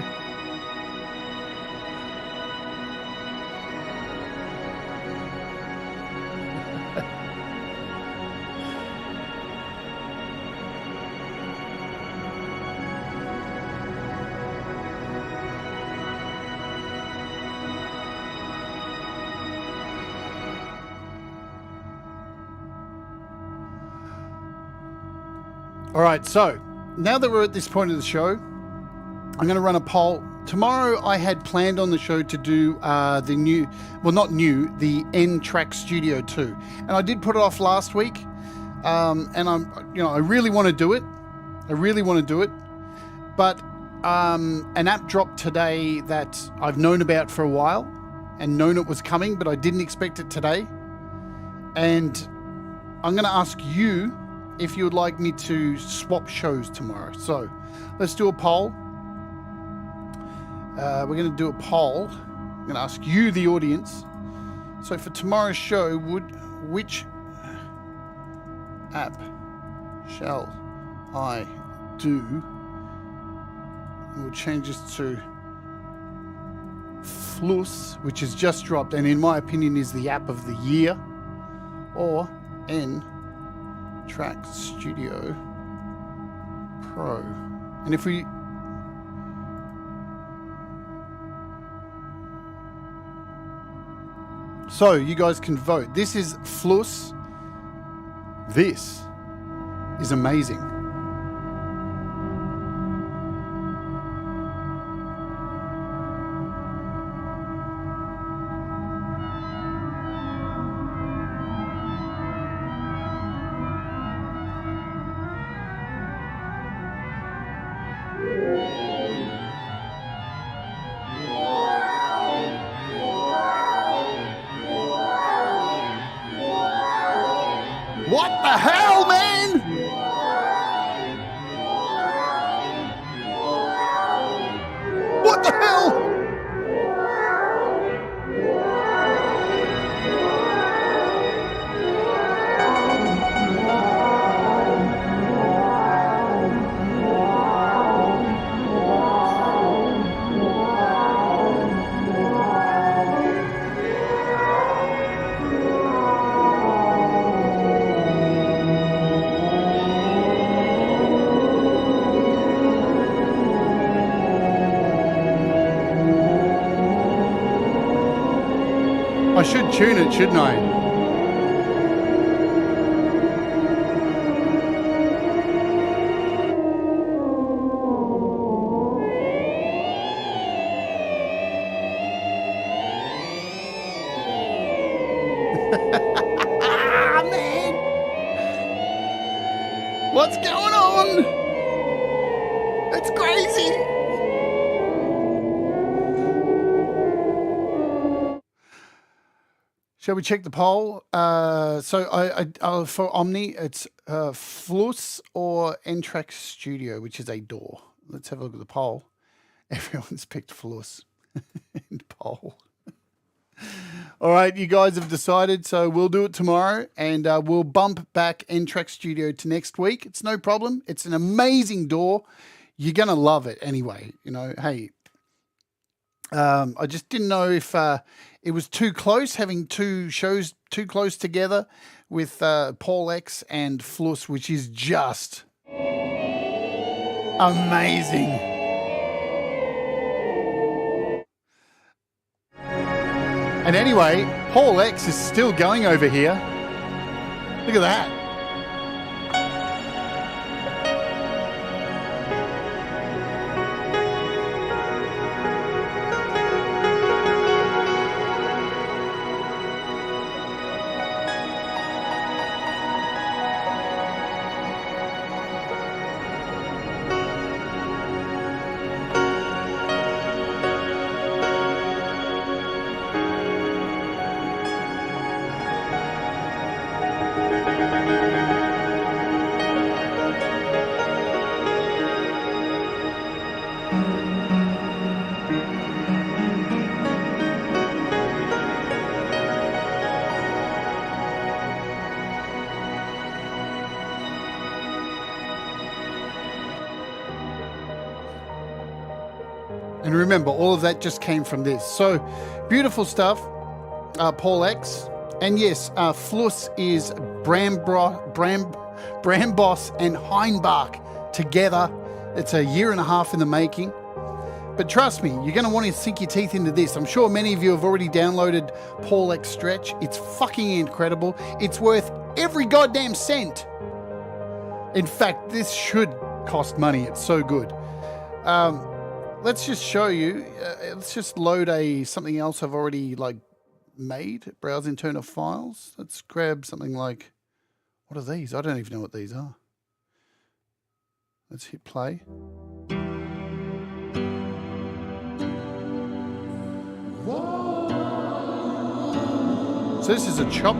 A: All right, so now that we're at this point of the show, I'm going to run a poll. Tomorrow I had planned on the show to do the new, well, not new, the N-Track Studio 2. And I did put it off last week. And I really want to do it. But an app dropped today that I've known about for a while and known it was coming, but I didn't expect it today. And I'm going to ask you if you would like me to swap shows tomorrow. So let's do a poll. We're going to do a poll. I'm going to ask you, the audience. So for tomorrow's show, which app shall I do? We'll change this to Fluss, which has just dropped, and in my opinion is the app of the year, or N-Track Studio Pro. And if we so you guys can vote. This is Fluss. This is amazing. What the hell, man? What the hell? I should tune it, shouldn't I? Man! What's going on? It's crazy! Shall we check the poll? So I for Omni, it's Fluss or N-Track Studio, which is a door. Let's have a look at the poll. Everyone's picked Fluss and poll. All right, you guys have decided, so we'll do it tomorrow, and we'll bump back N-Track Studio to next week. It's no problem. It's an amazing door. You're going to love it anyway. You know, hey, I just didn't know if it was too close, having two shows too close together with PaulX and Fluss, which is just amazing. And anyway, PaulX is still going over here. Look at that. And remember, all of that just came from this. So beautiful stuff, Paul X. And yes, Fluss is Brambos and Heinbach together. It's a year and a half in the making. But trust me, you're going to want to sink your teeth into this. I'm sure many of you have already downloaded PaulXStretch. It's fucking incredible. It's worth every goddamn cent. In fact, this should cost money. It's so good. Let's just show you. Let's just load something else I've already made. Browse internal files. Let's grab something like, what are these? I don't even know what these are. Let's hit play. So this is a chop.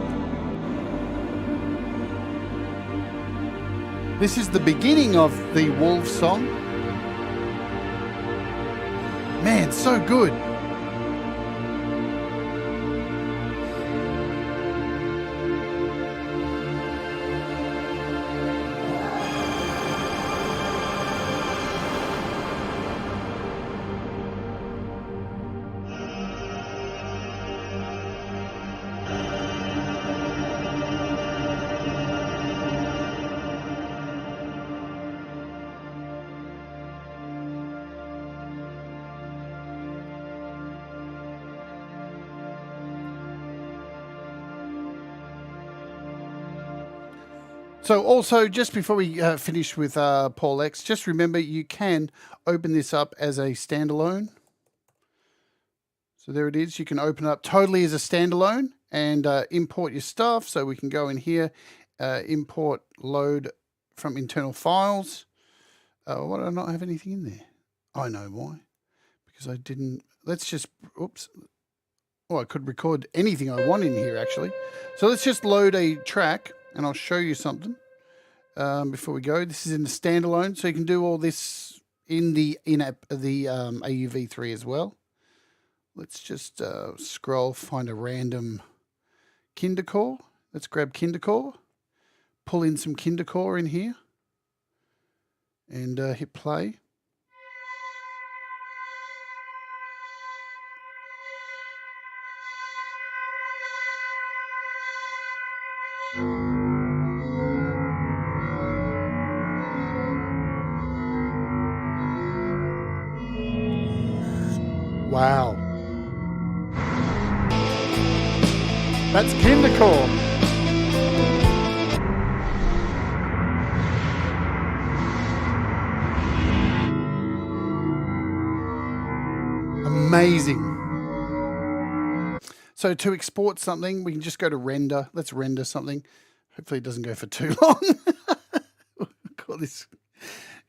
A: This is the beginning of the Wolf song. Man, so good. So also, just before we finish with Paul X, just remember you can open this up as a standalone. So there it is. You can open it up totally as a standalone and import your stuff. So we can go in here, import, load from internal files. Why do I not have anything in there? I know why. Because I didn't. Let's just, oops. Oh, I could record anything I want in here, actually. So let's just load a track. And I'll show you something before we go. This is in the standalone, so you can do all this in the in-app, the AUv3 as well. Let's just scroll, find a random Kindercore. Let's grab Kindercore, pull in some Kindercore in here, and hit play. Wow. That's Kindercore. Amazing. So to export something, we can just go to render. Let's render something. Hopefully it doesn't go for too long. We'll call this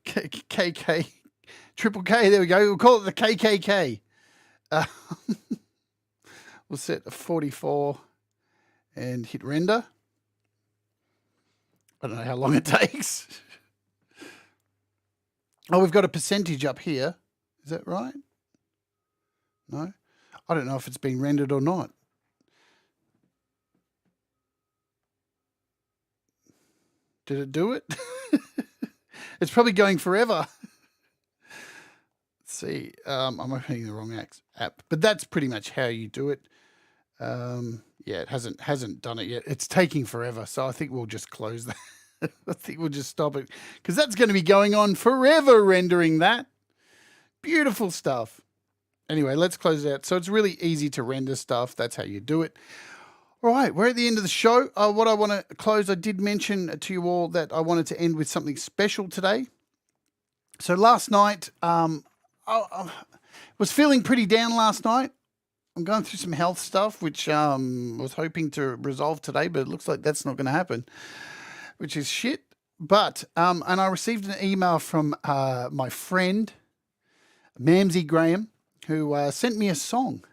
A: KK. Triple K, there we go. We'll call it the KKK. We'll set a 44 and hit render. I don't know how long it takes. Oh, we've got a percentage up here. Is that right? No? I don't know if it's been rendered or not. Did it do it? It's probably going forever. See, I'm opening the wrong app, but that's pretty much how you do it. Yeah, it hasn't done it yet. It's taking forever, so I think we'll just close that. I think we'll just stop it because that's going to be going on forever rendering that. Beautiful stuff. Anyway, let's close it out. So it's really easy to render stuff. That's how you do it. All right, we're at the end of the show. What I want to close, I did mention to you all that I wanted to end with something special today. So last night, I was feeling pretty down last night. I'm going through some health stuff, which was hoping to resolve today, but it looks like that's not going to happen, which is shit. But, and I received an email from my friend, Mamsie Graham, who sent me a song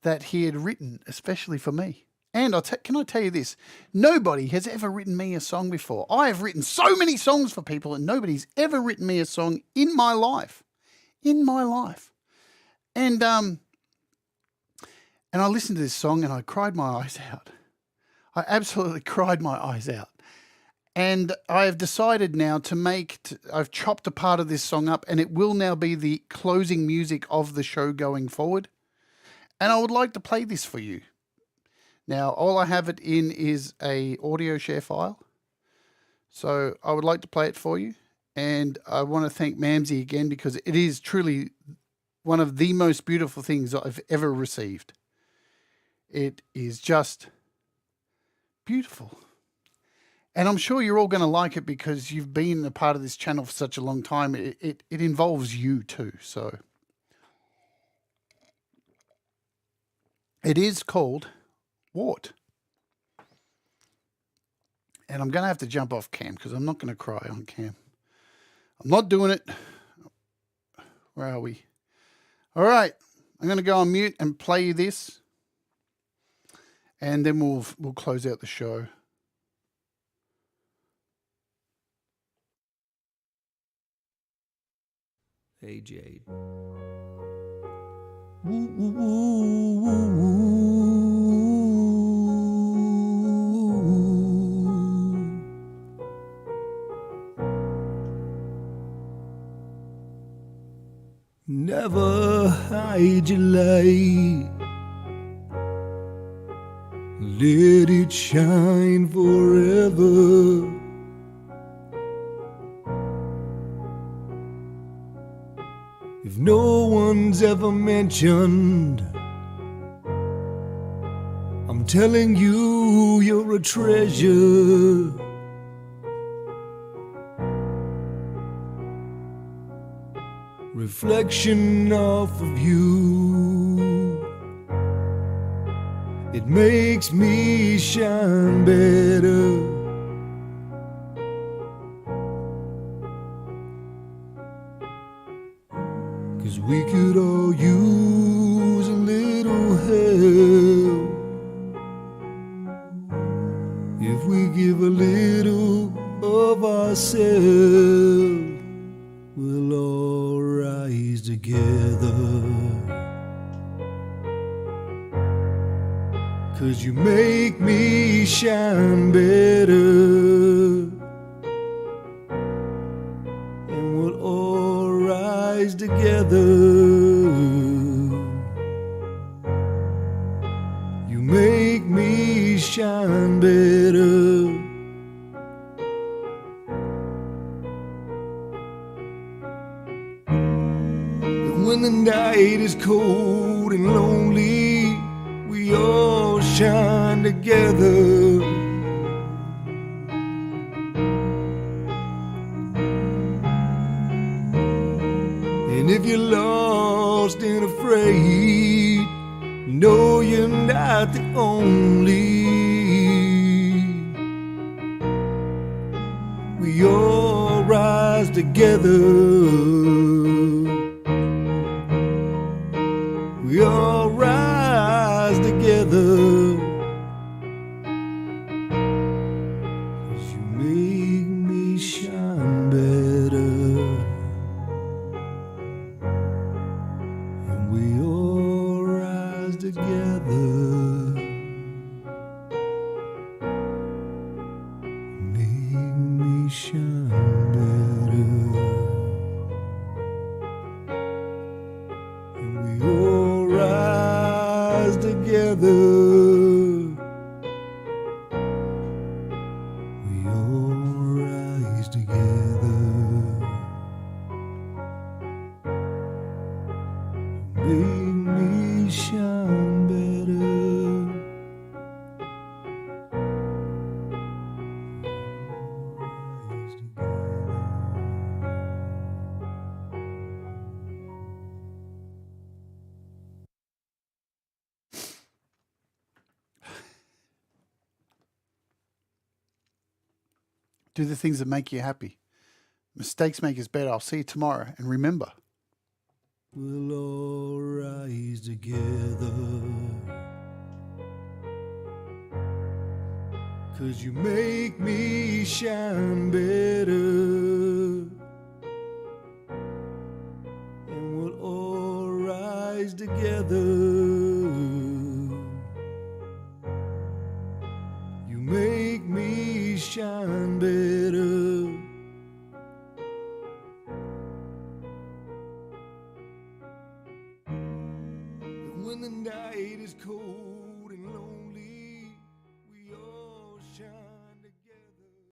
A: that he had written especially for me. And can I tell you this? Nobody has ever written me a song before. I have written so many songs for people and nobody's ever written me a song in my life. In my life. And I listened to this song and I cried my eyes out. I absolutely cried my eyes out. And I have decided now to I've chopped a part of this song up, and it will now be the closing music of the show going forward. And I would like to play this for you. Now, all I have it in is a audio share file. So I would like to play it for you. And I want to thank Mamsie again, because it is truly one of the most beautiful things I've ever received. It is just beautiful. And I'm sure you're all going to like it because you've been a part of this channel for such a long time. It involves you too. So it is called Wart. And I'm going to have to jump off cam because I'm not going to cry on cam. I'm not doing it. Where are we? All right. I'm going to go on mute and play you this. And then we'll close out the show.
D: Hey, Jade. Woo, woo, woo, woo, woo. Never hide your light. Let it shine forever. If no one's ever mentioned, I'm telling you, you're a treasure. Reflection off of you, it makes me shine better. 'Cause we could all use a little help if we give a little of ourselves. We'll all rise together. 'Cause you make me shine better. And we'll all rise together. You make me shine better. And when the night is cold and lonely, we all shine together. And if you're lost and afraid, know you're not the only. We all rise together. We all rise together. 'Cause you make me shine better. And we all rise together. Make me shine better. And we all rise together. We all rise together. Make me shine better. Rise together.
A: Do the things that make you happy. Mistakes make us better. I'll see you tomorrow. And remember,
D: We'll all rise together. 'Cause you make me shine better. And we'll all rise together. You make me shine better. night is cold and lonely, we all shine.